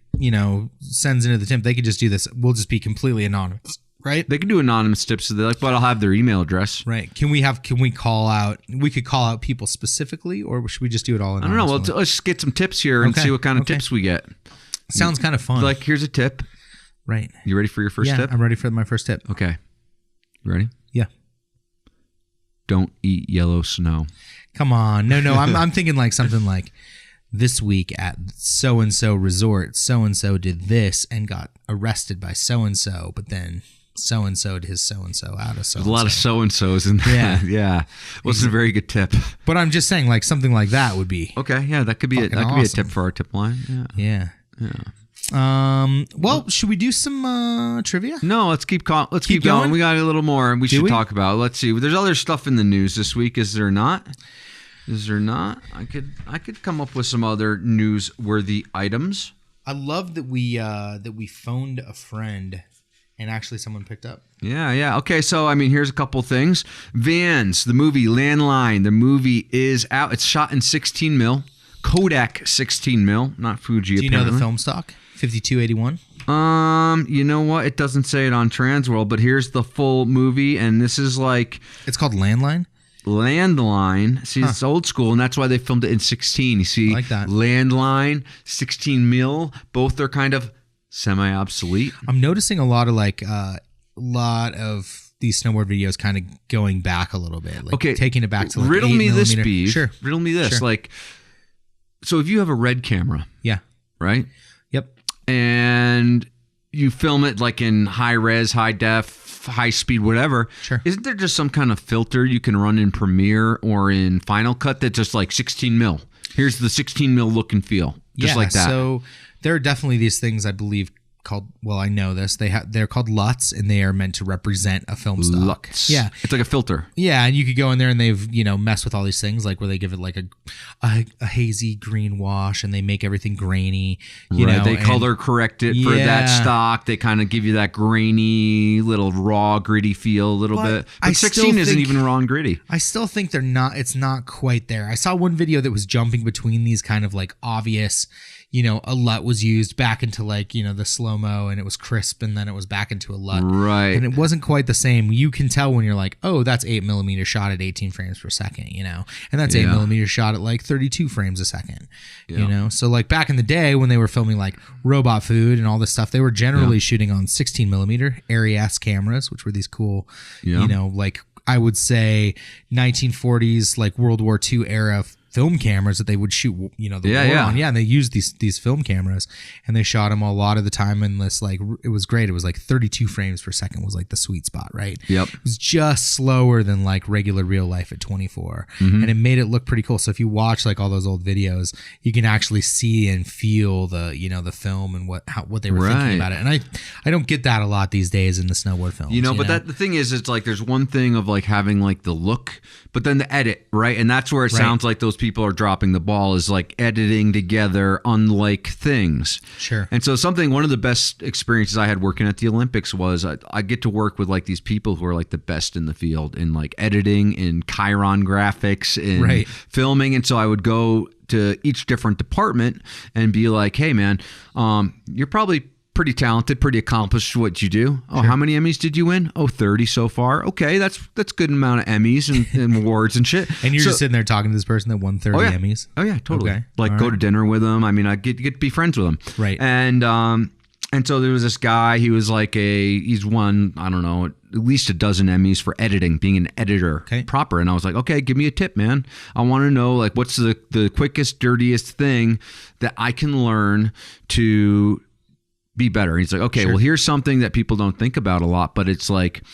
sends into the tip, they could just do this. We'll just be completely anonymous, right? They can do anonymous tips, so but I'll have their email address. Right. Can we call out? We could call out people specifically, or should we just do it all I don't anonymously? know. Well, let's just get some tips here and Okay, see what kind of okay. tips we get. Sounds kind of fun. Like, here's a tip. right. You ready for your first Yeah, tip? I'm ready for my first tip. Okay. You ready? Yeah. Don't eat yellow snow. Come on. No. I'm thinking like something like this week at so and so resort, so and so did this and got arrested by so and so, but then so and so his so and so out of so. There's a lot of so-and-sos in there. Yeah. Yeah. Wasn't a very good tip. But I'm just saying, like something like that would be. Okay. Yeah, that could be Fucking that could be a awesome. tip for our tip line. Yeah. Well, should we do some trivia? No, let's keep going. going? We got a little more we Do should we? talk about. Let's see. There's other stuff in the news this week, is there not? I could come up with some other newsworthy items. I love that we phoned a friend and actually someone picked up. Yeah. Okay, so I mean, here's a couple things. Vans, the movie Landline. The movie is out. It's shot in 16 mil. Kodak 16 mil, not Fuji. Do you know the apparently. film stock? 5281. You know what? It doesn't say it on Transworld, but here's the full movie, and this is like It's called Landline. Landline. See, it's old school, and that's why they filmed it in 16. You see, I like that. Landline, 16 mil. Both are kind of semi-obsolete. I'm noticing a lot of these snowboard videos kind of going back a little bit. Like Okay, taking it back to like riddle 8 me this, millimeter. Beef. Sure. Riddle me this. Sure. Like, so if you have a red camera, Yeah. right? Yep. And you film it like in high res, high def, high speed, whatever. Sure. Isn't there just some kind of filter you can run in Premiere or in Final Cut that's just like 16 mil? Here's the 16 mil look and feel, just like that. So there are definitely these things I believe called. Well, I know this. They're called LUTs, and they are meant to represent a film stock. Lux. Yeah. It's like a filter. Yeah, and you could go in there and they've messed with all these things, like where they give it like a hazy green wash and they make everything grainy. You Right. know, They and- color correct it for that Yeah. stock. They kind of give you that grainy, little raw, gritty feel a little But bit. I But still 16 isn't think- even raw and gritty. I still think it's not quite there. I saw one video that was jumping between these kind of like obvious, a LUT was used back into like, the slow-mo and it was crisp and then it was back into a LUT. Right. And it wasn't quite the same. You can tell when you're like, oh, that's 8 millimeter shot at 18 frames per second, and that's 8 Yeah. millimeter shot at like 32 frames a second, So like back in the day when they were filming like Robot Food and all this stuff, they were generally shooting on 16 millimeter ARRI cameras, which were these cool, like I would say 1940s, like World War II era film cameras that they would shoot, the war on. Yeah, and they used these film cameras, and they shot them a lot of the time in this, like, it was great. It was like 32 frames per second was like the sweet spot, right? Yep. It was just slower than like regular real life at 24, and it made it look pretty cool. So if you watch like all those old videos, you can actually see and feel the the film and what they were Right. thinking about it. And I don't get that a lot these days in the snowboard films. But the thing is, it's like there's one thing of like having like the look, but then the edit, right? And that's where it sounds like those people are dropping the ball is like editing together unlike things. Sure. And so one of the best experiences I had working at the Olympics was I get to work with like these people who are like the best in the field in like editing, in Chiron graphics, in filming. And so I would go to each different department and be like, hey man, you're probably pretty talented, pretty accomplished at what you do. Oh, how many Emmys did you win? Oh, 30 so far. Okay, that's good amount of Emmys and awards and shit. And you're just sitting there talking to this person that won 30 Emmys? Oh yeah, totally. Okay. Like go to dinner with them. I mean, I get to be friends with them. Right. And so there was this guy, he was like he's won, I don't know, at least a dozen Emmys for editing, being an editor proper. And I was like, okay, give me a tip, man. I want to know like what's the quickest, dirtiest thing that I can learn to be better. And he's like, okay, well, here's something that people don't think about a lot, but it's like,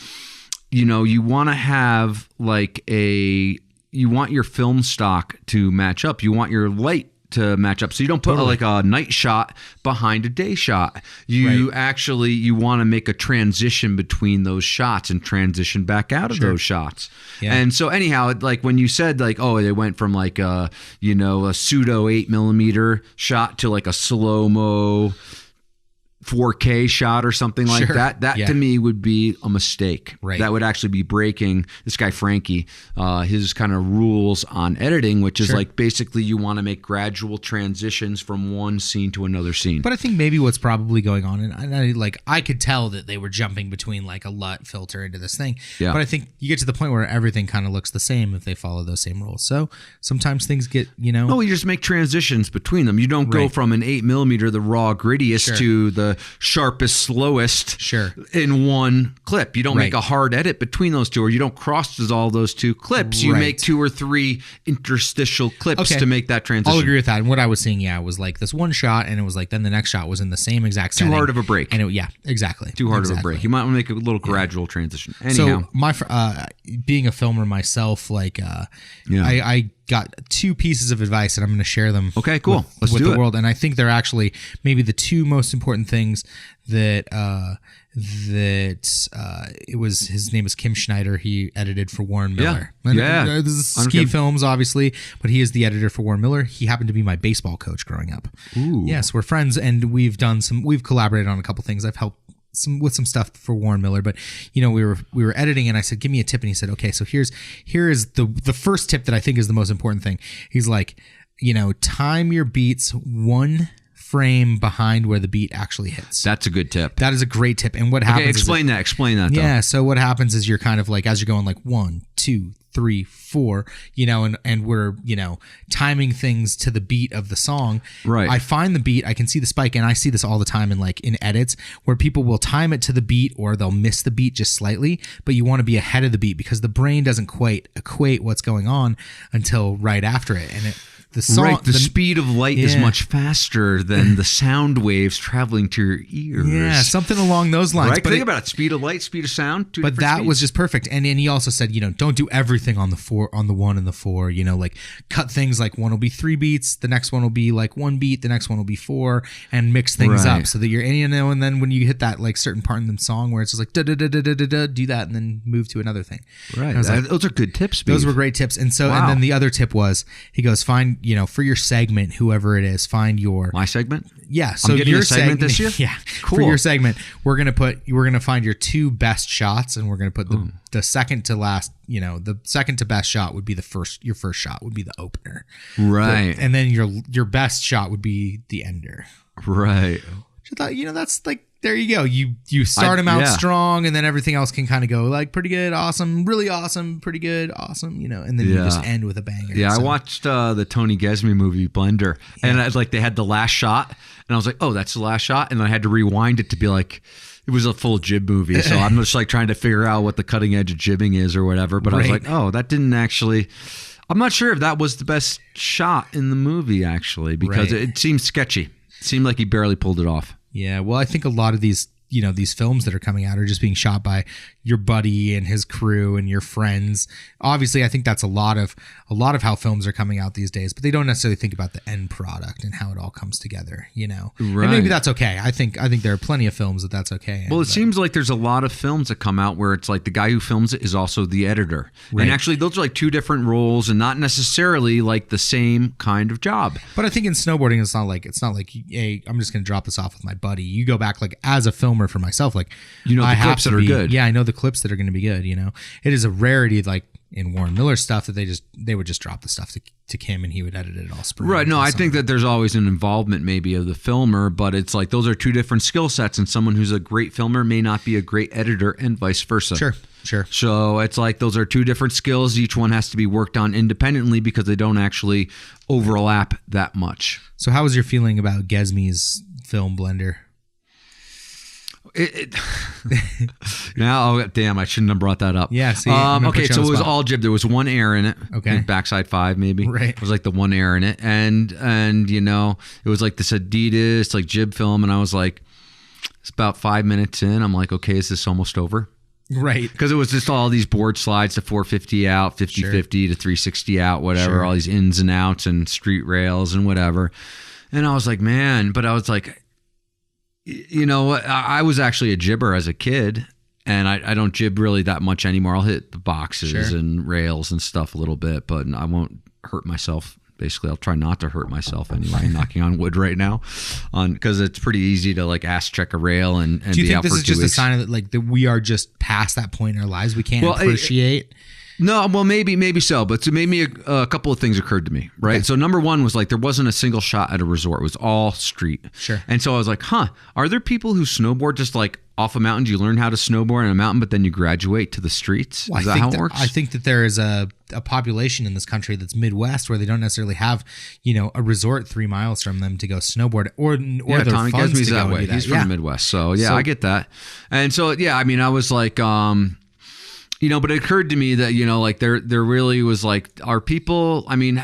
you want to have like you want your film stock to match up. You want your light to match up. So you don't put like a night shot behind a day shot. You actually, you want to make a transition between those shots and transition back out of those shots. Yeah. And so anyhow, like when you said like, oh, they went from like a pseudo 8mm shot to like a slow-mo 4K shot or something like that. That to me would be a mistake. Right. That would actually be breaking this guy Frankie, his kind of rules on editing, which is like basically you want to make gradual transitions from one scene to another scene. But I think maybe what's probably going on, and I could tell that they were jumping between like a LUT filter into this thing. Yeah. But I think you get to the point where everything kind of looks the same if they follow those same rules. So sometimes things get, No, you just make transitions between them. You don't go from an 8mm, the raw grittiest, to the sharpest, slowest in one clip. You don't make a hard edit between those two, or you don't cross all those two clips. You make 2 or 3 interstitial clips to make that transition. I'll agree with that. And what I was seeing, was like this one shot, and it was like then the next shot was in the same exact setting. Too hard of a break. And exactly. Too hard of a break. You might want to make a little gradual transition. Anyhow. So my being a filmer myself, like I got 2 pieces of advice, and I'm going to share them. Okay, cool. With the world. And I think they're actually maybe the 2 most important things that it was. His name is Kim Schneider. He edited for Warren Miller. This is ski films, obviously, but he is the editor for Warren Miller. He happened to be my baseball coach growing up. Ooh. Yes, we're friends, and we've collaborated on a couple things. I've helped with some stuff for Warren Miller, but we were editing, and I said, give me a tip, and he said, okay, so here is the first tip that I think is the most important thing. He's like, time your beats 1 frame behind where the beat actually hits. That's a good tip. That is a great tip. And what happens? Explain that. Though. Yeah. So what happens is you're kind of like, as you're going like 1, 2, 3, 4, and we're timing things to the beat of the song. Right. I find the beat, I can see the spike, and I see this all the time in edits where people will time it to the beat, or they'll miss the beat just slightly, but you want to be ahead of the beat because the brain doesn't quite equate what's going on until right after it, and the speed of light is much faster than the sound waves traveling to your ears. Yeah, something along those lines. Right? But think about it: speed of light, speed of sound. But that was just perfect. And he also said, don't do everything on the 1 and the 4. Like cut things like one will be 3 beats, the next one will be like 1 beat, the next one will be 4, and mix things up so that you're and then when you hit that like certain part in the song where it's just like da da da da da da, do that and then move to another thing. Right. Those are good tips. Those were great tips. And so and then the other tip was he goes, find for your segment, whoever it is, find my segment. Yeah, so I'm getting your segment this year. Yeah, cool. For your segment, we're gonna find your 2 best shots, and we're gonna put the second to last. The second to best shot would be your first shot would be the opener, right? And then your best shot would be the ender, right? I thought that's like. There you go. You start them out strong, and then everything else can kind of go like pretty good, awesome, really awesome, pretty good, awesome, and then you just end with a banger. Yeah, I watched the Tony Gesme movie Blender, and they had the last shot, and I was like, oh, that's the last shot, and I had to rewind it to be like, it was a full jib movie, so I'm just like trying to figure out what the cutting edge of jibbing is or whatever. But I was like, oh, that didn't actually. I'm not sure if that was the best shot in the movie actually, because it seemed sketchy. It seemed like he barely pulled it off. Yeah, well, I think a lot of these these films that are coming out are just being shot by your buddy and his crew and your friends. Obviously, I think that's a lot of how films are coming out these days, but they don't necessarily think about the end product and how it all comes together, Right. And maybe that's okay. I think there are plenty of films that's okay. Well, it seems like there's a lot of films that come out where it's like the guy who films it is also the editor. Right. And actually those are like two different roles and not necessarily like the same kind of job. But I think in snowboarding, it's not like, hey, I'm just going to drop this off with my buddy. You go back, like, as a filmer for myself, like, the I have clips to that are be, good. Yeah, I know the clips that are going to be good. It is a rarity, like in Warren Miller's stuff, that they would just drop the stuff to Kim and he would edit it all. Right. No, I think that there's always an involvement maybe of the filmer, but it's like those are two different skill sets, and someone who's a great filmer may not be a great editor, and vice versa. Sure. So it's like those are two different skills. Each one has to be worked on independently because they don't actually overlap that much. So how was your feeling about Gesme's film blender? Now, damn, I shouldn't have brought that up. Yeah, see, okay, so it was all jib. There was one air in it. Okay. Backside 5, maybe. Right. It was like the one air in it. And it was like this Adidas, like jib film. And I was like, it's about 5 minutes in. I'm like, okay, is this almost over? Right. Because it was just all these board slides to 450 out, 50-50 to 360 out, whatever, all these ins and outs and street rails and whatever. And I was like, man, but I was like, I was actually a jibber as a kid, and I don't jib really that much anymore. I'll hit the boxes and rails and stuff a little bit, but I won't hurt myself. Basically, I'll try not to hurt myself anyway. Knocking on wood right now, because it's pretty easy to like ass check a rail and do you be think out this for is 2 just weeks. a sign of that we are just past that point in our lives? We can't appreciate. No, well, maybe so, but so maybe a couple of things occurred to me, right? Okay. So number one was like there wasn't a single shot at a resort; it was all street. Sure. And so I was like, are there people who snowboard just like off a mountain? Do you learn how to snowboard on a mountain, but then you graduate to the streets? Well, Is that how it works? I think that there is a population in this country that's Midwest where they don't necessarily have, a resort 3 miles from them to go snowboard or their Tommy funds Gesme's to go that and way. do that. He's from the Midwest, so I get that. And so I mean, I was like, but it occurred to me that like there really was like, are people? I mean,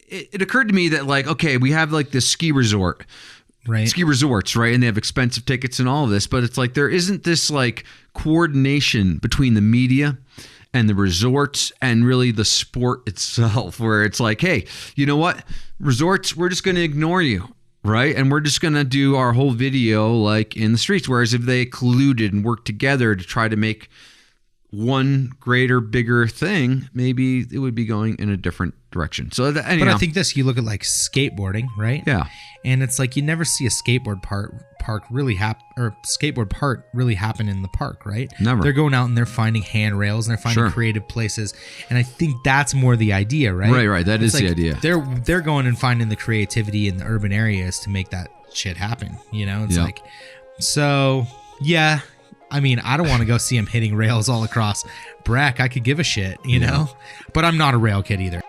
it occurred to me that like, okay, we have like this ski resort. Right. Ski resorts, right? And they have expensive tickets and all of this, but it's like there isn't this like coordination between the media and the resorts and really the sport itself, where it's like, hey, you know what? Resorts, we're just going to ignore you, right? And we're just going to do our whole video like in the streets. Whereas if they colluded and worked together to try to make one greater, bigger thing, maybe it would be going in a different direction. So anyhow. But I think you look at like skateboarding, right? Yeah. And it's like you never see a skateboard park really skateboard part really happen in the park, right? Never. They're going out and they're finding handrails and they're finding creative places, and I think that's more the idea, right? Right. That is the idea. They're going and finding the creativity in the urban areas to make that shit happen. It's like, so yeah. I mean, I don't want to go see him hitting rails all across Breck. I could give a shit, you know? But I'm not a rail kid either.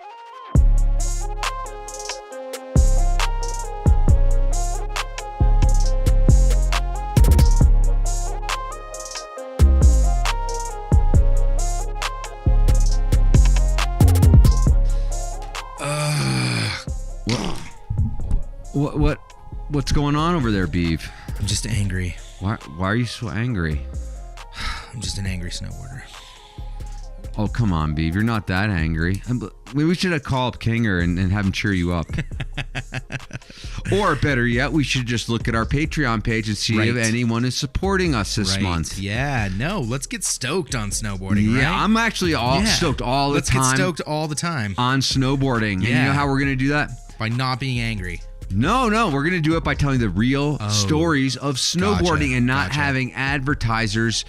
What's going on over there, Beeve? I'm just angry. Why are you so angry? I'm just an angry snowboarder. Oh, come on, Beeve. You're not that angry. We should have called up Kinger and have him cheer you up. Or better yet, we should just look at our Patreon page and see if anyone is supporting us this month. Yeah, no, let's get stoked on snowboarding, Yeah, right? I'm actually stoked all the time. Let's get stoked all the time. On snowboarding. Yeah. And you know how we're going to do that? By not being angry. No, we're going to do it by telling the real stories of snowboarding and not having advertisers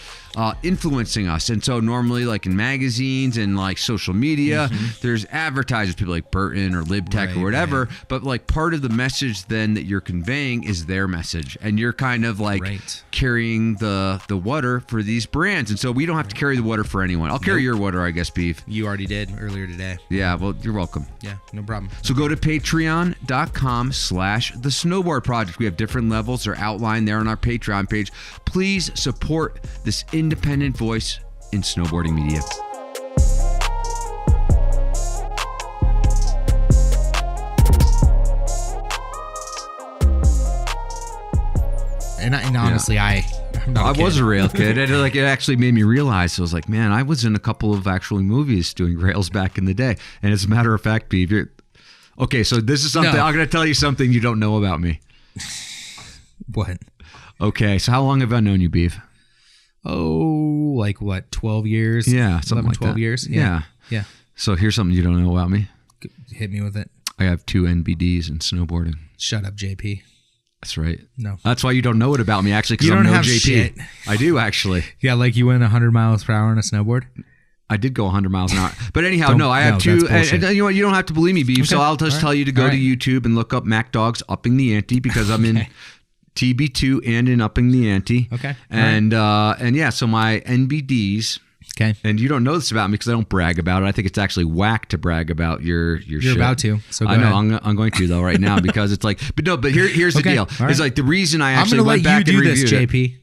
influencing us. And so normally like in magazines and like social media, there's advertisers, people like Burton or LibTech or whatever, but like part of the message then that you're conveying is their message, and you're kind of like carrying the water for these brands. And so we don't have to carry the water for anyone. I'll carry your water, I guess, Beef. You already did earlier today. Yeah, well, you're welcome. Yeah, no problem. So go to patreon.com/The Snowboard Project. We have different levels. They're outlined there on our Patreon page. Please support this independent voice in snowboarding media. And honestly, I'm I was a rail kid. It actually made me realize. I was like, man, I was in a couple of actual movies doing rails back in the day. And as a matter of fact, Beef, okay, so this is something. I'm going to tell you something you don't know about me. What? Okay, so how long have I known you, Beef? Oh, like what, 12 years? Yeah, something 11, like 12 that. years? Yeah. So here's something you don't know about me. Hit me with it. I have 2 NBDs in snowboarding. Shut up, JP. That's right. No. That's why you don't know it about me, actually, because You I'm don't no have JP. shit. I do, actually. Yeah, like you went 100 miles per hour on a snowboard? I did go 100 miles an hour. But anyhow, I have 2. that's And you know what? You don't have to believe me, Beef. Okay. So I'll just tell you to go All to right. YouTube and look up Mac Dogs Upping the Ante, because I'm in TB2 and in Upping the Ante. Okay. And yeah, so my NBDs. Okay. And you don't know this about me because I don't brag about it. I think it's actually whack to brag about your You're shit. about to. So go I know. ahead. I'm going to though right now because it's like. But here's the Okay, deal. all right. It's like the reason I I'm actually going to went let you back and do this, reviewed it. JP.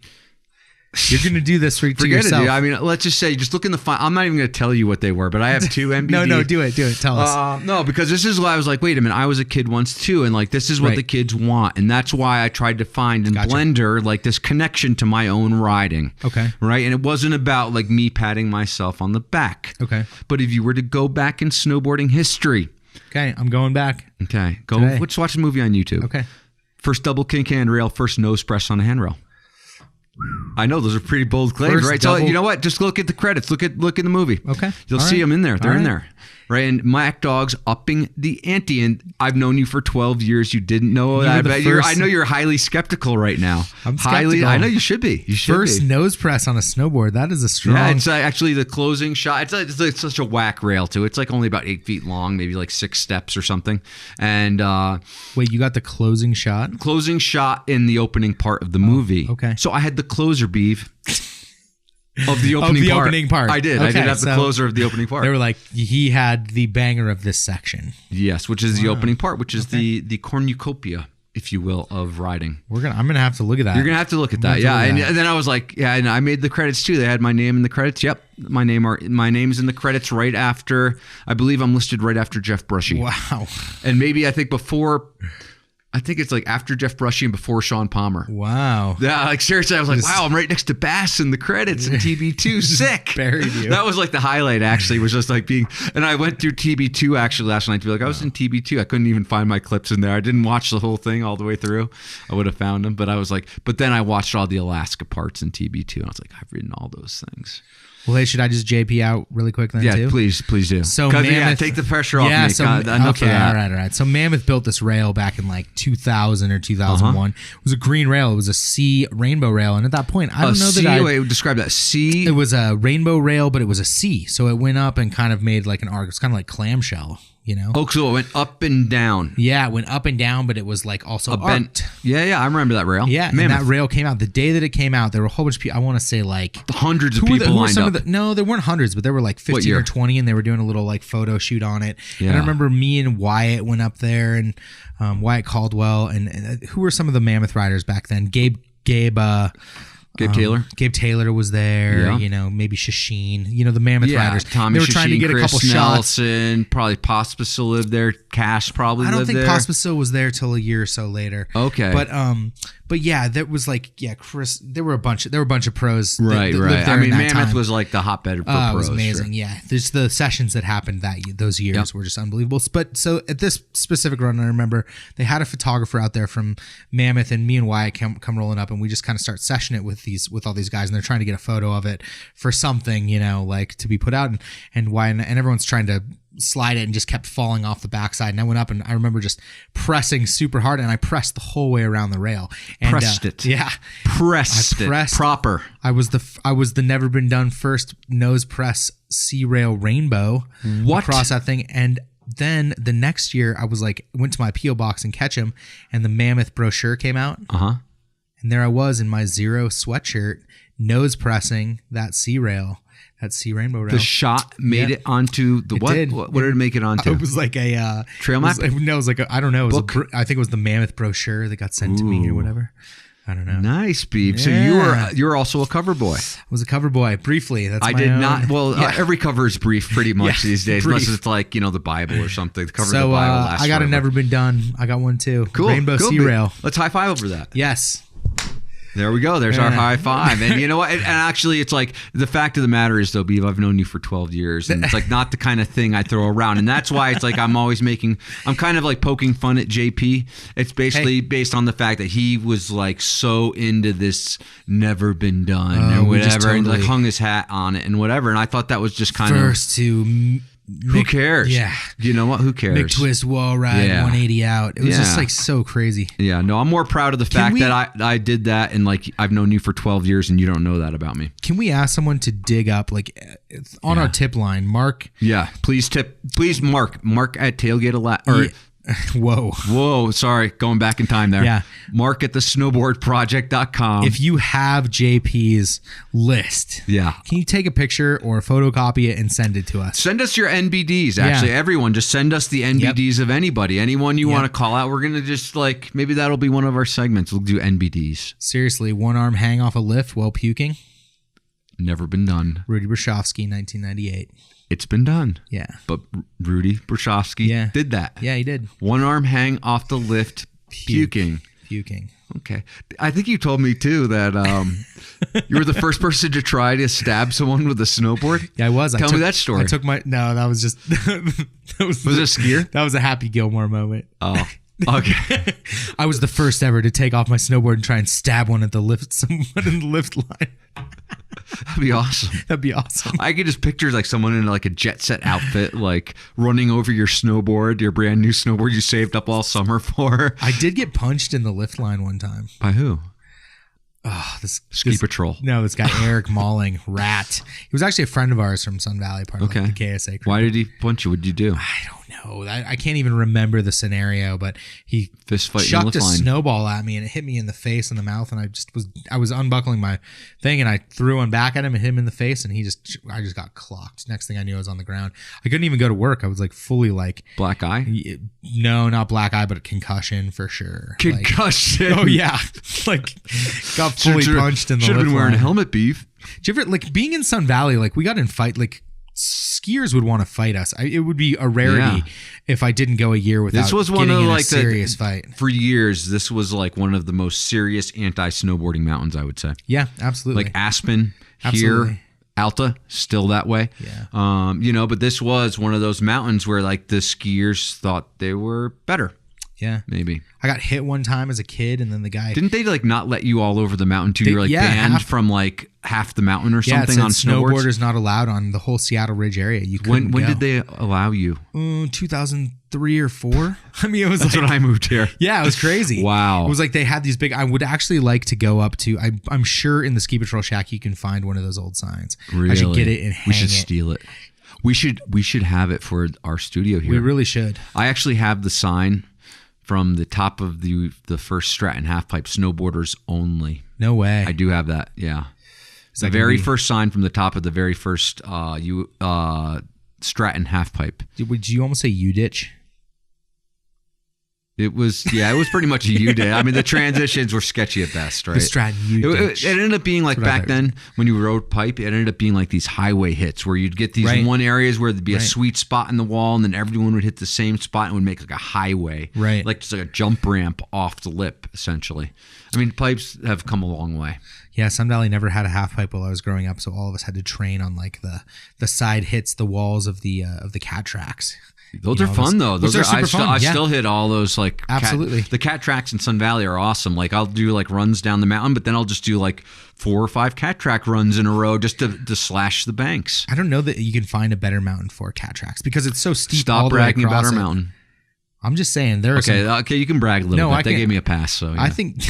You're going to do this to Forget yourself. it, dude. I mean, let's just say, just look in the file. I'm not even going to tell you what they were, but I have 2 NBDs. No, do it. Tell us. No, because this is why I was like, wait a minute, I was a kid once too, and like this is what Right. the kids want, and that's why I tried to find in Gotcha. Blender like this connection to my own riding. Okay. Right, and it wasn't about like me patting myself on the back. Okay. But if you were to go back in snowboarding history, Okay, I'm going back. okay, go. Today. Let's watch a movie on YouTube. Okay. First double kink handrail, first nose press on a handrail. I know those are pretty bold claims, First right? double- So you know what? Just look at the credits. Look in the movie. Okay. You'll All see right. them in there. They're All in right. there, right? And Mac Dogs Upping the Ante. And I've known you for 12 years. You didn't know that. the But first- I know you're highly skeptical right now. I'm highly. skeptical. I know you should be. You should First be. nose press on a snowboard. That is a strong. Yeah, it's actually the closing shot. It's like such a whack rail too. It's like only about 8 feet long, maybe like 6 steps or something. And Wait, you got the closing shot? closing shot in the opening part of the movie. okay. So I had the closer, Beef. Of the opening part. opening part. I did. I Okay, did have the so closer of the opening part. They were like, he had the banger of this section. Yes, which is the opening part, which is the cornucopia, if you will, of riding. I'm gonna have to look at that. You're gonna have to look at that. have to Yeah, look at and, that. and then I was like, yeah, and I made the credits too. They had my name in the credits. Yep, my name's in the credits right after. I believe I'm listed right after Jeff Brushy. Wow. And maybe I think before. I think it's like after Jeff Brushy and before Sean Palmer. Wow. Yeah, like seriously, I was like, wow, I'm right next to Bass in the credits in TB2. Sick. Buried you. That was like the highlight, actually, was just like being, and I went through TB2 actually last night to be like, I was in TB2. I couldn't even find my clips in there. I didn't watch the whole thing all the way through. I would have found them, but I was like, but then I watched all the Alaska parts in TB2, and I was like, I've ridden all those things. Well, hey, should I just JP out really quick then Yeah, too? please do. So 'Cause, Mammoth, take the pressure off me. Yeah, so God, enough okay, of that. all right. So Mammoth built this rail back in like 2000 or 2001. It was a green rail. It was a C rainbow rail, and at that point, I don't know C, that I. wait, describe that. C. It was a rainbow rail, but it was a C, so it went up and kind of made like an arc. It's kind of like clamshell, you know? Oh, so it went up and down. Yeah, it went up and down, but it was like also A bent. arced. Yeah, I remember that rail. Yeah, and Mammoth. that rail came out the day that it came out. There were a whole bunch of people. I want to say like Hundreds of who were people lined up. no, there weren't hundreds, but there were like 15 year? or 20, and they were doing a little like photo shoot on it. And I Yeah. remember me and Wyatt went up there, and Wyatt Caldwell, and who were some of the Mammoth riders back then? Gabe Taylor. Gabe Taylor was there. Yeah. You know, maybe Shasheen. You know, the Mammoth riders. Tommy They were trying to Shasheen, get a Chris couple shots. Nelson, probably Pospisil lived there. Cash probably I don't lived think there. Pospisil was there till a year or so later. Okay. But yeah, there was like Chris. There were a bunch of pros. Right. Lived there I in mean, that Mammoth time. was like the hotbed for It pros. was amazing. Sure. Yeah, there's the sessions that happened those years Yep. were just unbelievable. But so at this specific run, I remember they had a photographer out there from Mammoth, and me and Wyatt come rolling up, and we just kind of start sessioning it with all these guys, and they're trying to get a photo of it for something, you know, like to be put out, and Wyatt and everyone's trying to slide it and just kept falling off the backside. And I went up and I remember just pressing super hard, and I pressed the whole way around the rail. And, Pressed it. Yeah. Pressed I pressed- it. Proper. I was the never been done first nose press C rail rainbow What? across that thing. And then the next year I was like, went to my P.O. box and catch him, and the Mammoth brochure came out. Uh-huh. And there I was in my Zero sweatshirt, nose pressing that C rail, that C rainbow rail. The shot made Yeah. it onto the It what? did. What did it make it onto? It was like a Trail it was- map? no, it was like I don't know. It was Book? I think it was the Mammoth brochure that got sent to me or whatever. I don't know. Nice, Beeb. So Yeah. you're also a cover boy. I was a cover boy briefly. That's I my did own- not. Well, Yeah. every cover is brief pretty much Yeah, these days, brief. unless it's like the Bible or something. The cover of the So Bible lasts I got a forever. never been done. I got one too. Cool. Rainbow cool, Sea Beeb. Rail. Let's high five over that. Yes. There we go. There's our high five. And you know what? And actually, it's like the fact of the matter is, though, Beav, I've known you for 12 years. And it's like not the kind of thing I throw around. And that's why it's like I'm kind of like poking fun at JP. It's basically based on the fact that he was like so into this never been done or whatever. And like hung his hat on it and whatever. And I thought that was just kind First to who cares? Yeah. You know what? Who cares? McTwist wall ride 180 out. It was just like so crazy. Yeah. No, I'm more proud of the fact that I did that and like I've known you for 12 years and you don't know that about me. Can we ask someone to dig up like on our tip line, Mark? Yeah. Please Mark at Tailgate Whoa. Sorry. Going back in time there. Yeah. Mark at the snowboardproject.com. If you have JP's list, can you take a picture or photocopy it and send it to us? Send us your NBDs. Actually, everyone, just send us the NBDs of anybody. Anyone you want to call out. We're going to just like, maybe that'll be one of our segments. We'll do NBDs. Seriously, one arm hang off a lift while puking. Never been done. Rudy Brashofsky, 1998. It's been done. Yeah. But Rudy Brashofsky did that. Yeah, he did. One arm hang off the lift, puking. Okay. I think you told me too that you were the first person to try to stab someone with a snowboard. Yeah, I was. Tell me that story. I took that was just... was it a skier? That was a Happy Gilmore moment. Oh, okay. I was the first ever to take off my snowboard and try and stab someone in the lift line. That'd be awesome. That'd be awesome. I could just picture like someone in like a jet set outfit, like running over your snowboard, your brand new snowboard you saved up all summer for. I did get punched in the lift line one time. By who? Oh, Ski Patrol. No, this guy Eric Malling, Rat. He was actually a friend of ours from Sun Valley, part of the KSA crew. Why did he punch you? What did you do? I don't know. I can't even remember the scenario, but he fist fight chucked a snowball at me and it hit me in the face and the mouth, and I was unbuckling my thing and I threw one back at him and hit him in the face, and I just got clocked. Next thing I knew, I was on the ground. I couldn't even go to work. I was like fully like black eye. No, not black eye, but a concussion for sure. Concussion. Like, oh yeah, like got fully punched in the. Should have been wearing a helmet, Beef. Do you ever like being in Sun Valley? Like we got in fight. Like skiers would want to fight us. It would be a rarity if I didn't go a year without. This was one of like a serious fight. For years, this was like one of the most serious anti-snowboarding mountains, I would say. Yeah, absolutely. Like Aspen here. Alta, still that way. Yeah. But this was one of those mountains where like the skiers thought they were better. Yeah. Maybe. I got hit one time as a kid, and then the guy... Didn't they like not let you all over the mountain too? You were like banned from like half the mountain or something on snowboards? Snowboarders not allowed on the whole Seattle Ridge area. You couldn't When did they allow you? 2003 or 4. I mean, it was That's when I moved here. Yeah, it was crazy. Wow. It was like they had these big... I would actually like to go up to... I'm sure in the Ski Patrol Shack you can find one of those old signs. Really? I should get it and hang it. We should steal it. We should have it for our studio here. We really should. I actually have the sign from the top of the first Stratton halfpipe, snowboarders only. No way. I do have that. Yeah, the very first sign from the top of the very first Stratton halfpipe. Would you almost say U-ditch? It was pretty much a U-ditch. I mean, the transitions were sketchy at best, right? The Stratton U-ditch. It ended up being like back then when you rode pipe, it ended up being like these highway hits where you'd get these one areas where there'd be a sweet spot in the wall, and then everyone would hit the same spot and would make like a highway, right? Like just like a jump ramp off the lip, essentially. I mean, pipes have come a long way. Yeah, Sun Valley never had a half pipe while I was growing up, so all of us had to train on like the side hits, the walls of the cat tracks. Those are fun though. Those are super fun. I still hit all those like absolutely. The cat tracks in Sun Valley are awesome. Like I'll do like runs down the mountain, but then I'll just do like 4 or 5 cat track runs in a row just to slash the banks. I don't know that you can find a better mountain for cat tracks because it's so steep. Stop bragging about our mountain. I'm just saying there are okay, you can brag a little bit. They gave me a pass, so yeah. I think.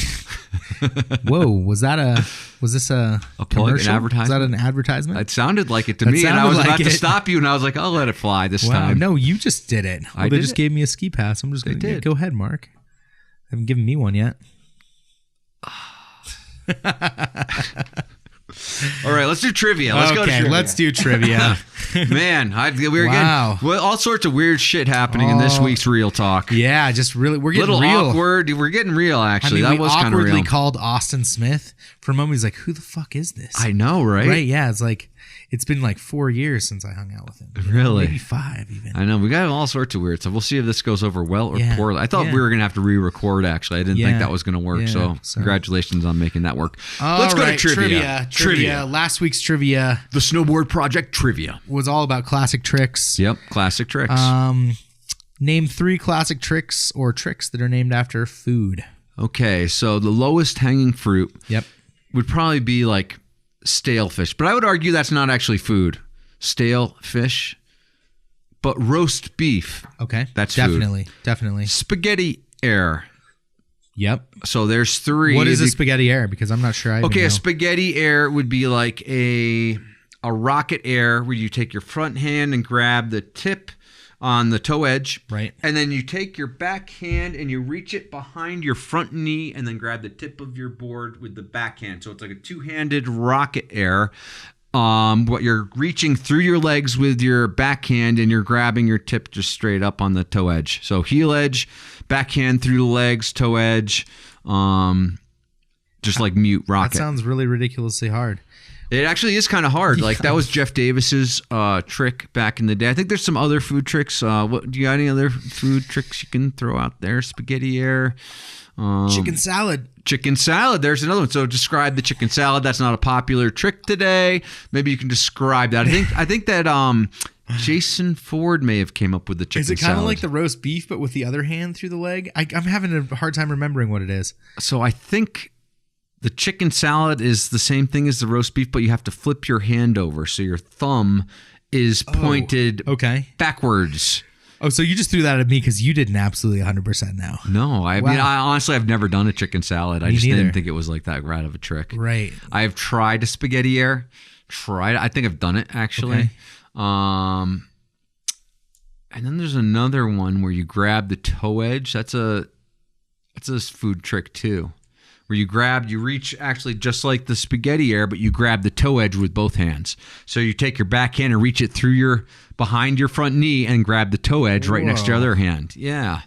Whoa, was this a plug, an advertisement? Was that an advertisement? It sounded like it to me, and I was about to stop you, and I was like, I'll let it fly this time. No, you just did it. Well, they just gave me a ski pass. I'm just going to go ahead, Mark. Haven't given me one yet. All right, let's do trivia. Let's go to trivia. Let's do trivia. Man, we were getting all sorts of weird shit happening in this week's Real Talk. Yeah, just really, we're getting real. Awkward. We're getting real, actually. I mean, that was kind of real. We awkwardly called Austin Smith. For a moment, he's like, who the fuck is this? I know, right? Right, yeah. It's like, It's been like 4 years since I hung out with him. Really? Maybe 5 even. I know. We got all sorts of weird stuff. We'll see if this goes over well or poorly. I thought we were going to have to re-record, actually. I didn't think that was going to work. So congratulations on making that work. Let's go to trivia. Last week's trivia. The Snowboard Project trivia. Was all about classic tricks. Yep, classic tricks. Name 3 classic tricks or tricks that are named after food. Okay, so the lowest hanging fruit would probably be like stale fish. But I would argue that's not actually food. Stale fish. But roast beef. Okay. That's definitely. food. Definitely. Spaghetti air. Yep. So there's 3. What is a spaghetti air? Because I'm not sure I even know. A spaghetti air would be like a rocket air where you take your front hand and grab the tip on the toe edge. Right. And then you take your back hand and you reach it behind your front knee and then grab the tip of your board with the back hand. So it's like a 2-handed rocket air. What you're reaching through your legs with your backhand and you're grabbing your tip just straight up on the toe edge. So heel edge, backhand through the legs, toe edge, just like mute rocket. That sounds really ridiculously hard. It actually is kind of hard. Like that was Jeff Davis's trick back in the day. I think there's some other food tricks. What do you got? Any other food tricks you can throw out there? Spaghetti air, chicken salad. Chicken salad. There's another one. So describe the chicken salad. That's not a popular trick today. Maybe you can describe that. I think that Jason Ford may have came up with the chicken salad. Is it kind of like the roast beef, but with the other hand through the leg? I'm having a hard time remembering what it is. So I think the chicken salad is the same thing as the roast beef, but you have to flip your hand over. So your thumb is pointed backwards. Oh, so you just threw that at me because you didn't absolutely 100% now. No, I mean, honestly, I've never done a chicken salad. I just didn't think it was like that great of a trick. Right. I've tried a spaghetti air. I think I've done it, actually. Okay. And then there's another one where you grab the toe edge. That's a food trick, too. Where you reach actually just like the spaghetti air, but you grab the toe edge with both hands. So you take your back hand and reach it behind your front knee and grab the toe edge right next to your other hand. Yeah.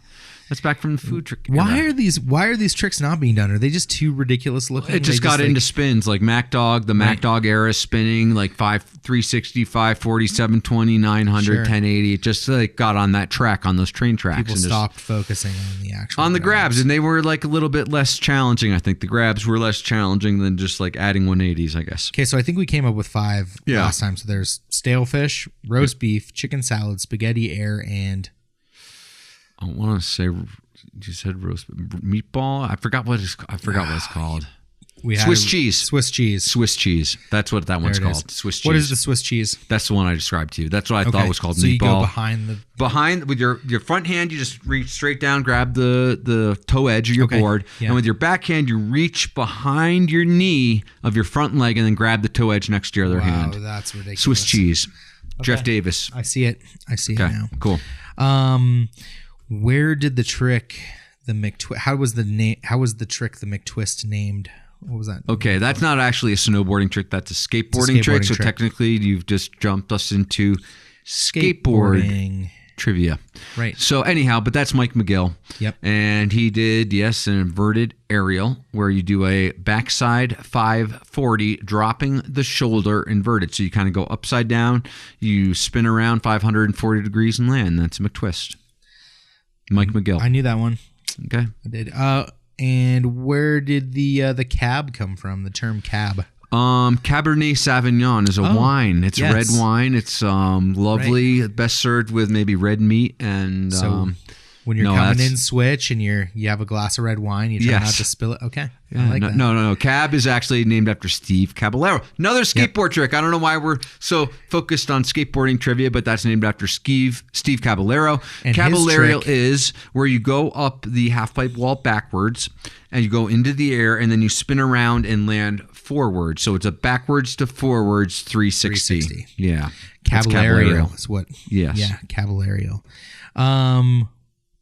That's back from the food trick era. Why are these tricks not being done? Are they just too ridiculous looking? It just got into spins like Mac Dog. The Mac Dog era spinning like 360, 540, 720, 900, 1080. It just like got on that track on those train tracks. People stopped focusing on the actual on the grabs, and they were like a little bit less challenging. I think the grabs were less challenging than just like adding 180s, I guess. Okay, so I think we came up with 5 last time. So there's stale fish, roast beef, chicken salad, spaghetti air, and I want to say you said roast meatball. I forgot what it's called. Swiss cheese. That's what that one's called. Swiss cheese. What is the Swiss cheese? That's the one I described to you. That's what I thought was called meatball. So you go behind with your front hand, you just reach straight down, grab the toe edge of your board, and with your back hand, you reach behind your knee of your front leg, and then grab the toe edge next to your other hand. Wow, that's ridiculous. Swiss cheese. Okay. Jeff Davis. I see it now. Cool. Where did the trick the McTwist? How was the trick the McTwist named? What was that? Okay, that's not actually a snowboarding trick. That's a skateboarding trick. So technically, you've just jumped us into skateboarding trivia. Right. So anyhow, but that's Mike McGill. Yep. And he did, an inverted aerial where you do a backside 540, dropping the shoulder inverted. So you kind of go upside down, you spin around 540 degrees and land. That's a McTwist. Mike McGill. I knew that one. Okay. I did. And where did the cab come from? The term cab. Cabernet Sauvignon is a wine. It's red wine. It's lovely. Right. Best served with maybe red meat and. So when you're coming in switch and you have a glass of red wine, you try not to spill it. Okay. Yeah, I like that. No. Cab is actually named after Steve Caballero. Another skateboard trick. I don't know why we're so focused on skateboarding trivia, but that's named after Steve Caballero. And Caballero is where you go up the half pipe wall backwards and you go into the air and then you spin around and land forward. So it's a backwards to forwards 360. Yeah. Caballero is what. Yes. Yeah, Caballero.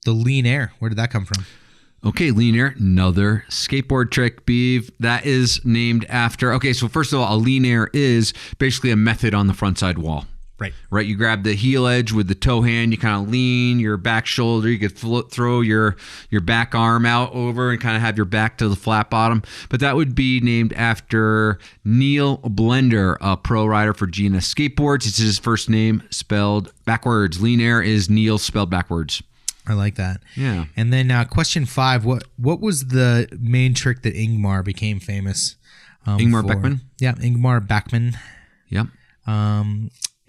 The lean air, where did that come from? Okay, lean air, another skateboard trick, Beeve. That is named after... Okay, so first of all, a lean air is basically a method on the front side wall. Right. You grab the heel edge with the toe hand. You kind of lean your back shoulder. You could throw your back arm out over and kind of have your back to the flat bottom. But that would be named after Neil Blender, a pro rider for GNS Skateboards. It's his first name spelled backwards. Lean Air is Neil spelled backwards. I like that. Yeah. And then question 5, what was the main trick that Ingmar became famous Ingmar for? Beckman? Yeah, Ingmar Beckman. Yep.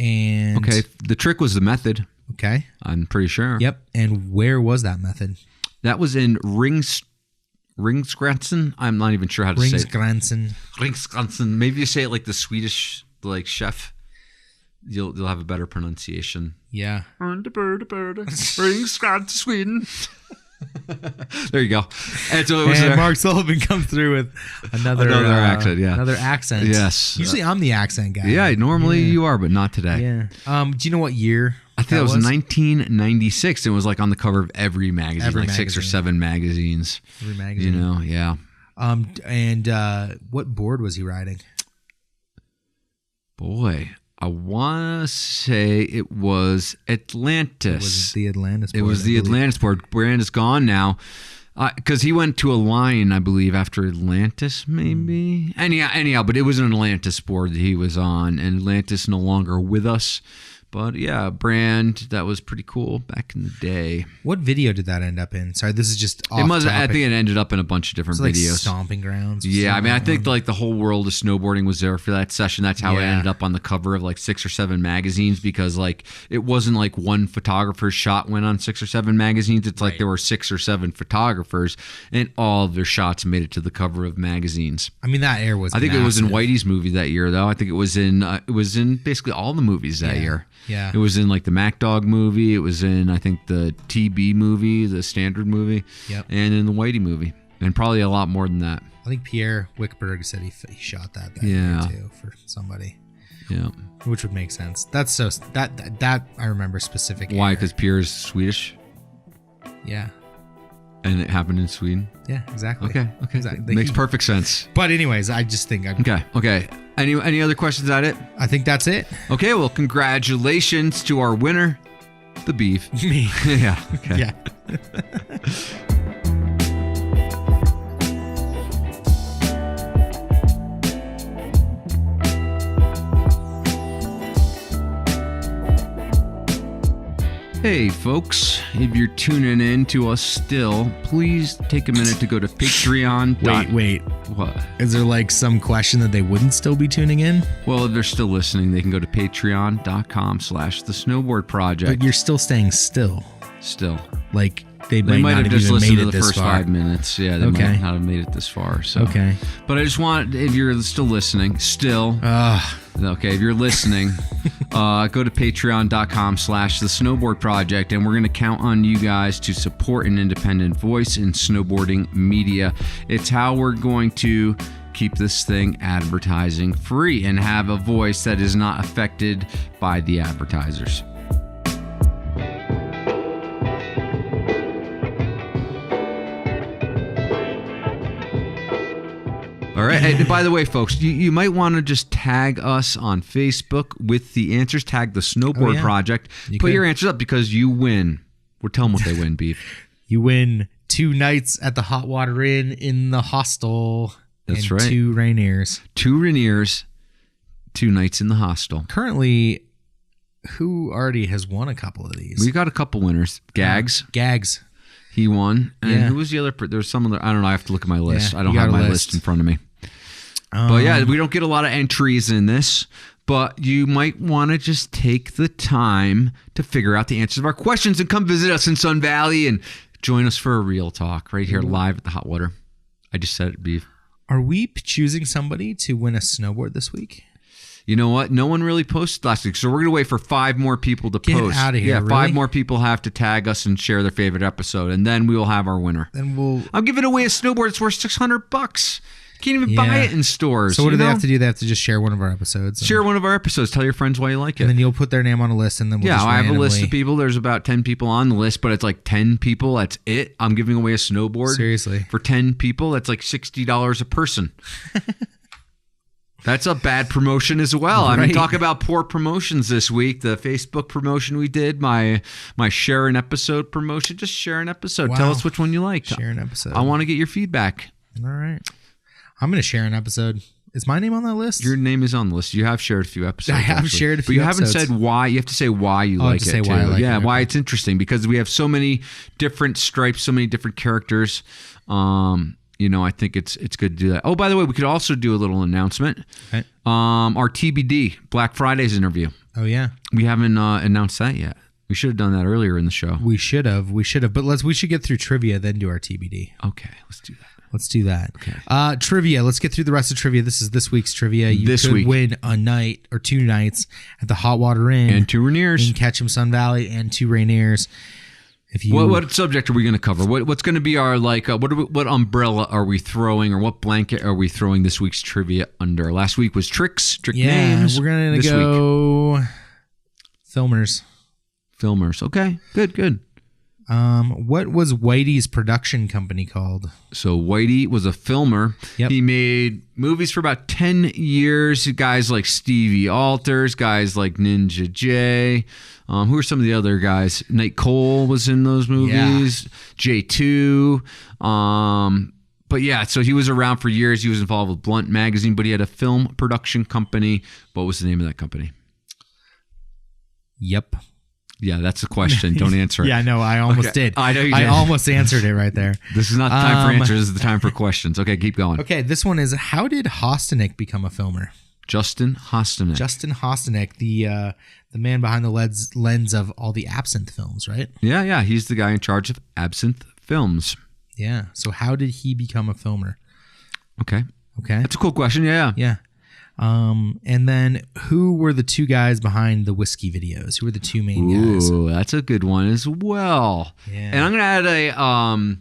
And okay, the trick was the method. Okay. I'm pretty sure. Yep. And where was that method? That was in Ringsgransen. I'm not even sure how to say it. Ringsgransen. Maybe you say it like the Swedish chef. You'll have a better pronunciation. Yeah. Ringsgransen, Sweden. There you go. And so it was and Mark Sullivan comes through with another accent. Yeah, another accent. Yes. Usually I'm the accent guy. Yeah, normally you are, but not today. Yeah. Do you know what year? I think that was 1996. It was like on the cover of every magazine, 6 or 7 magazines. Every magazine. You know, yeah. And what board was he riding? Boy, I want to say it was Atlantis. It was the Atlantis board. It was the Atlantis board. Brand is gone now. Because he went to a line, I believe, after Atlantis, maybe. Anyhow, but it was an Atlantis board that he was on, and Atlantis no longer with us. But yeah, brand that was pretty cool back in the day. What video did that end up in? Sorry, this is just off topic. I think it ended up in a bunch of different videos. Like Stomping Grounds. Yeah, I mean, I think like the whole world of snowboarding was there for that session. That's how it ended up on the cover of like 6 or 7 magazines, because like it wasn't like one photographer's shot went on 6 or 7 magazines. It's like there were 6 or 7 photographers, and all of their shots made it to the cover of magazines. I mean, that air was. I think it was in Whitey's movie that year, though. I think it was in basically all the movies that year. Yeah. It was in like the Mac Dog movie. It was in, I think, the TB movie, the standard movie. Yep. And in the Whitey movie. And probably a lot more than that. I think Pierre Wickberg said he shot that year too for somebody. Yeah. Which would make sense. That's so that I remember specific. Why? Because Pierre's Swedish? Yeah. And it happened in Sweden? Yeah, exactly. Okay. Exactly. Makes perfect sense. But anyways, I just think Okay. Any other questions at it? I think that's it. Okay, well, congratulations to our winner, the beef. Me. Yeah. Okay. Yeah. Hey folks, if you're tuning in to us still, please take a minute to go to Patreon. Wait. What? Is there like some question that they wouldn't still be tuning in? Well, if they're still listening, they can go to patreon.com/the snowboard project. But you're still staying still. Still. Like they might not have have just even listened made to it the this first far. 5 minutes. Yeah, they might not have made it this far. So. Okay. But I just want, if you're still listening, okay, if you're listening, go to patreon.com/the snowboard project, and we're going to count on you guys to support an independent voice in snowboarding media. It's how we're going to keep this thing advertising free and have a voice that is not affected by the advertisers. All right. And by the way, folks, you might want to just tag us on Facebook with the answers. Tag the Snowboard Project. Put your answers up because you win. We're telling what they win, Beef. You win 2 nights at the Hot Water Inn in the hostel. That's and right. 2 Rainiers. 2 Rainiers, 2 nights in the hostel. Currently, who already has won a couple of these? We got a couple winners. Gags. Gags. He won. And who was the other? There was some other. I don't know. I have to look at my list. I don't have my list in front of me. But yeah, we don't get a lot of entries in this, but you might want to just take the time to figure out the answers of our questions and come visit us in Sun Valley and join us for a real talk right here live at the Hot Water. I just said it, Beef. Are we choosing somebody to win a snowboard this week? You know what? No one really posted last week, so we're going to wait for 5 more people to post. Get out of here, Yeah, really? 5 more people have to tag us and share their favorite episode, and then we will have our winner. Then I'm giving away a snowboard that's worth $600. Can't even buy it in stores. So what do they have to do? They have to just share one of our episodes. Share one of our episodes. Tell your friends why you like it. And then you'll put their name on a list, and then we'll just I have randomly... a list of people. There's about 10 people on the list, but it's like 10 people. That's it. I'm giving away a snowboard. Seriously. For 10 people, that's like $60 a person. That's a bad promotion as well. I mean, Right. talk about poor promotions this week. The Facebook promotion we did, my share an episode promotion. Just share an episode. Tell Wow. us which one you liked. Share an episode. I want to get your feedback. All right. I'm going to share an episode. Is my name on that list? Your name is on the list. You have shared a few episodes. I have actually. shared a But few you haven't episodes. said why. You have to say why you I'll like have it to say too. why I like yeah, it, why okay. it's interesting because we have so many different stripes, so many different characters. I think it's good to do that. Oh, by the way, we could also do a little announcement. Okay. Our TBD Black Friday's interview. Oh, yeah. We haven't announced that yet. We should have done that earlier in the show. We should have. But we should get through trivia, then do our TBD. Okay, let's do that. Let's do that. Okay. Trivia. Let's get through the rest of trivia. This is this week's trivia. You This could week. win a night or 2 nights at the Hot Water Inn And 2 Rainiers. in Ketchum, Sun Valley, and 2 Rainiers. If you What subject are we going to cover? What's going to be our what umbrella are we throwing, or what blanket are we throwing this week's trivia under? Last week was trick names. we're gonna This week, go filmers. filmers. Okay, good. What was Whitey's production company called? So Whitey was a filmer. Yep. He made movies for about 10 years. Guys like Stevie Alters, guys like Ninja J. Who are some of the other guys? Nate Cole was in those movies. J2. But yeah, so he was around for years. He was involved with Blunt Magazine, but he had a film production company. What was the name of that company? Yep. Yeah, that's a question. Don't answer it. Yeah, no, I almost Okay. did. I know you I did. almost answered it right there. This is not the time for answers. This is the time for questions. Okay, keep going. Okay, this one is: how did Hostenek become a filmer? Justin Hostenek. Justin Hostenek, the man behind the lens of all the Absinthe films, right? Yeah. He's the guy in charge of Absinthe Films. Yeah. So how did he become a filmer? Okay. Okay. That's a cool question. Yeah. Yeah. And then who were the 2 guys behind the whiskey videos? Who were the 2 main guys? Ooh, that's a good one as well. Yeah. And I'm going to add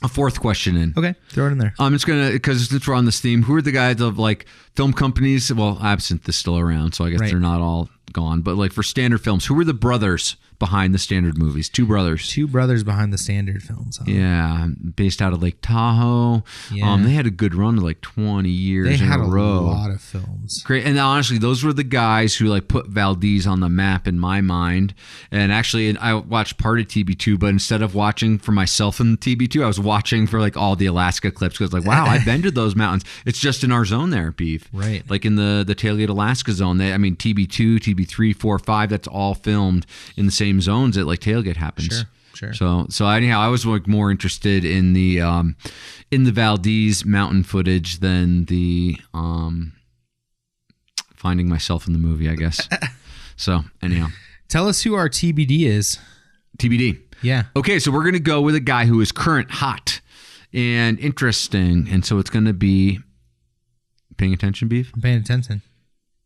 a fourth question in. Okay, throw it in there. I'm just going to, because since we're on this theme, who are the guys of like film companies? Well, Absinthe is still around, so I guess Right. they're not all gone. But like for standard films, who were the brothers behind the standard movies? 2 brothers. 2 brothers behind the standard films. Huh? Yeah, based out of Lake Tahoe. Yeah. They had a good run of like 20 years They in had a row. lot of films. Great. And honestly, those were the guys who like put Valdez on the map in my mind. And actually, I watched part of TB2, but instead of watching for myself in TB2, I was watching for like all the Alaska clips because like, wow, I've been to those mountains. It's just in our zone there, Beef. Right. Like in the Tailgate Alaska zone. TB2, TB3, 4, 5, that's all filmed in the same zones that like Tailgate happens. Sure. So anyhow, I was like more interested in the Valdez mountain footage than the finding myself in the movie, I guess. So anyhow, Tell us who our TBD is. TBD. Yeah. Okay, so we're gonna go with a guy who is current, hot, and interesting, and so it's gonna be paying attention, Beef. I'm paying attention.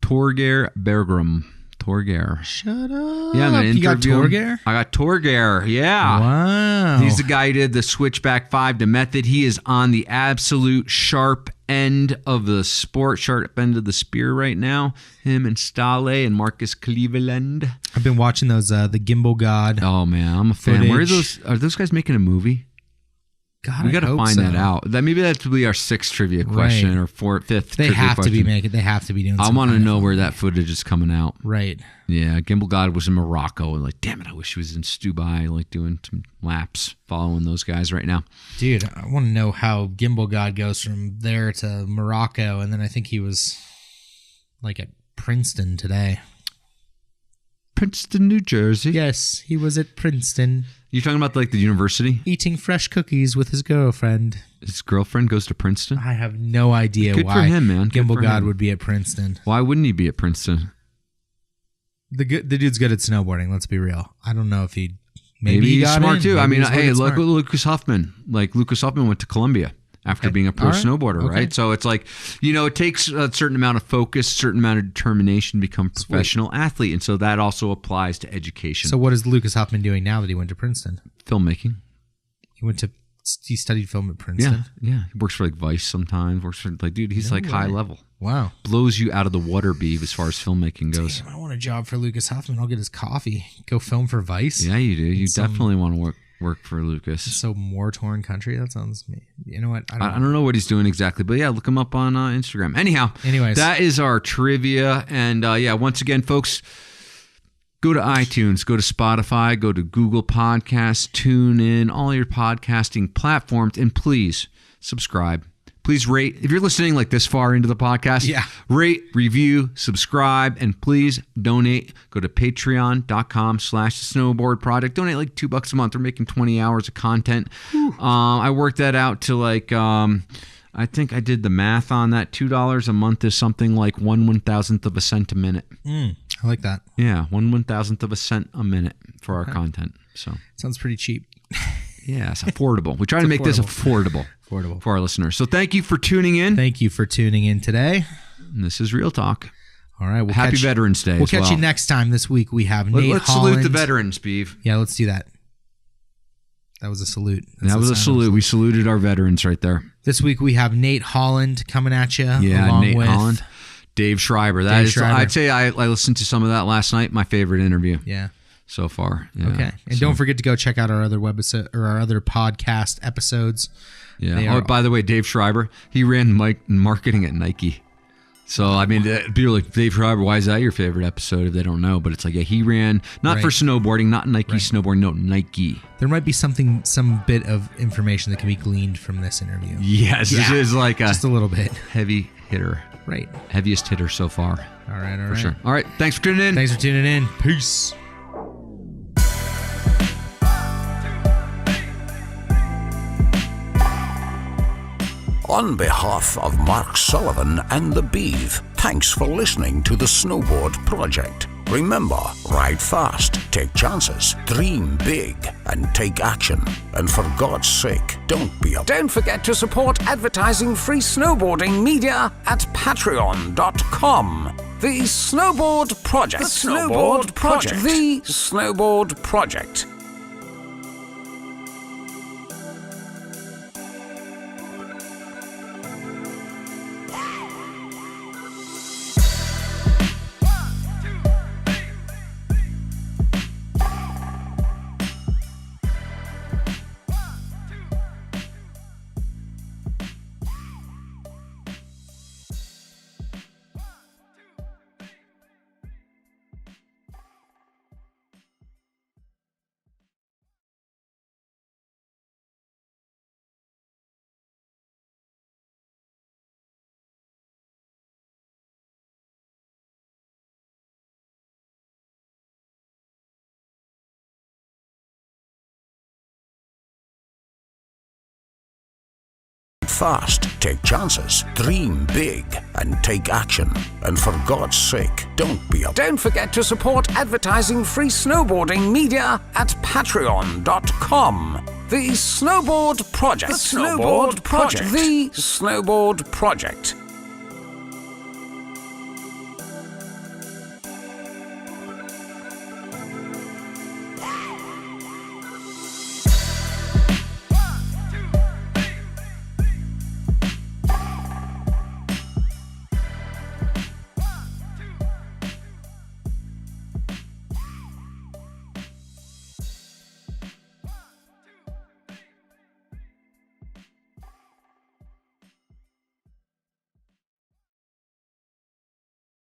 Torgeir Bergrum. Torgeir. Shut up. Yeah, I'm gonna You got interview him. Torgeir? I got Torgeir. Yeah. Wow. He's the guy who did the Switchback 5 to Method. He is on the absolute sharp end of the sport, sharp end of the spear right now. Him and Stale and Marcus Cleveland. I've been watching those the Gimbal God. Oh man, I'm a fan. Where are Footage. those? Are those guys making a movie? God, We I got to hope find so. that out. Maybe that will be our 6th trivia question Right. or 5th. They trivia have to be question. making. They have to be doing. I some want to kind of know film. where that footage is coming out. Right. Yeah, Gimbal God was in Morocco, and like, damn it, I wish he was in Dubai, like doing some laps, following those guys right now. Dude, I want to know how Gimbal God goes from there to Morocco, and then I think he was like at Princeton today. Princeton, New Jersey. Yes, he was at Princeton You talking about like the university? eating fresh cookies with his girlfriend. His girlfriend goes to Princeton. I have no idea Good why for him, man. Good Gimbal for God him. would be at Princeton. Why wouldn't he be at Princeton? The dude's good at snowboarding. Let's be real. I don't know if he maybe Maybe he he's got smart in. too. I Maybe mean, he's hey, working look at smart. Lucas Huffman. Like Lucas Huffman went to Columbia after Okay. being a pro All right. snowboarder, Okay. right? So it's like, it takes a certain amount of focus, certain amount of determination to become a professional athlete, and so that also applies to education. So what is Lucas Hoffman doing now that he went to Princeton? filmmaking. He studied film at Princeton. Yeah. He works for like Vice sometimes. Works for like, dude, he's No like high way. level. Wow. Blows you out of the water, Beeve, as far as filmmaking goes. Damn, I want a job for Lucas Hoffman. I'll get his coffee. Go film for Vice. Yeah, you do. You Some- definitely want to work. work for Lucas. So War Torn Country. That sounds me. You know what? I don't know what he's doing exactly, but yeah, look him up on Instagram. Anyways, that is our trivia, and once again, folks, go to iTunes, go to Spotify, go to Google Podcasts, tune in, all your podcasting platforms, and please subscribe. Please rate. If you're listening like this far into the podcast, rate, review, subscribe, and please donate. Go to patreon.com/snowboardproject. Donate like $2 a month. We're making 20 hours of content. I worked that out to like, I think I did the math on that. $2 a month is something like 1/1000th of a cent a minute. I like that. Yeah, 1/1000th of a cent a minute for our content. So sounds pretty cheap. Yeah, it's affordable. We try to make this affordable for our listeners. So thank you for tuning in. Thank you for tuning in today. And this is Real Talk. All right. Happy Veterans Day. We'll catch you next time. This week we have Nate Let's Holland. salute the veterans, Beeve. Yeah, let's do that. That was a salute. That was a salute. We saluted our veterans right there. This week we have Nate Holland coming at you. Yeah, along Nate with Holland. Dave Schreiber. I'd say I listened to some of that last night. My favorite interview. Yeah. So far. Yeah. Okay. And don't forget to go check out our other webisode or our other podcast episodes. Yeah. By the way, Dave Schreiber, he ran marketing at Nike. So, I mean, people are like, Dave Schreiber, why is that your favorite episode if they don't know? But it's like, yeah, he ran, not for snowboarding, not Nike snowboarding, no, Nike. There might be some bit of information that can be gleaned from this interview. Yes, this is like just a little bit. Heavy hitter. Right. Heaviest hitter so far. All right. For sure. All right. Thanks for tuning in. Thanks for tuning in. Peace. On behalf of Mark Sullivan and the Beeve, thanks for listening to the Snowboard Project. Remember, ride fast, take chances, dream big, and take action. And for God's sake, don't forget to support advertising-free snowboarding media at patreon.com. The Snowboard Project. The Snowboard Project. The Snowboard Project. Fast, take chances, dream big, and take action. And for God's sake, don't forget to support advertising-free snowboarding media at patreon.com. The Snowboard Project. The Snowboard Project. The Snowboard Project.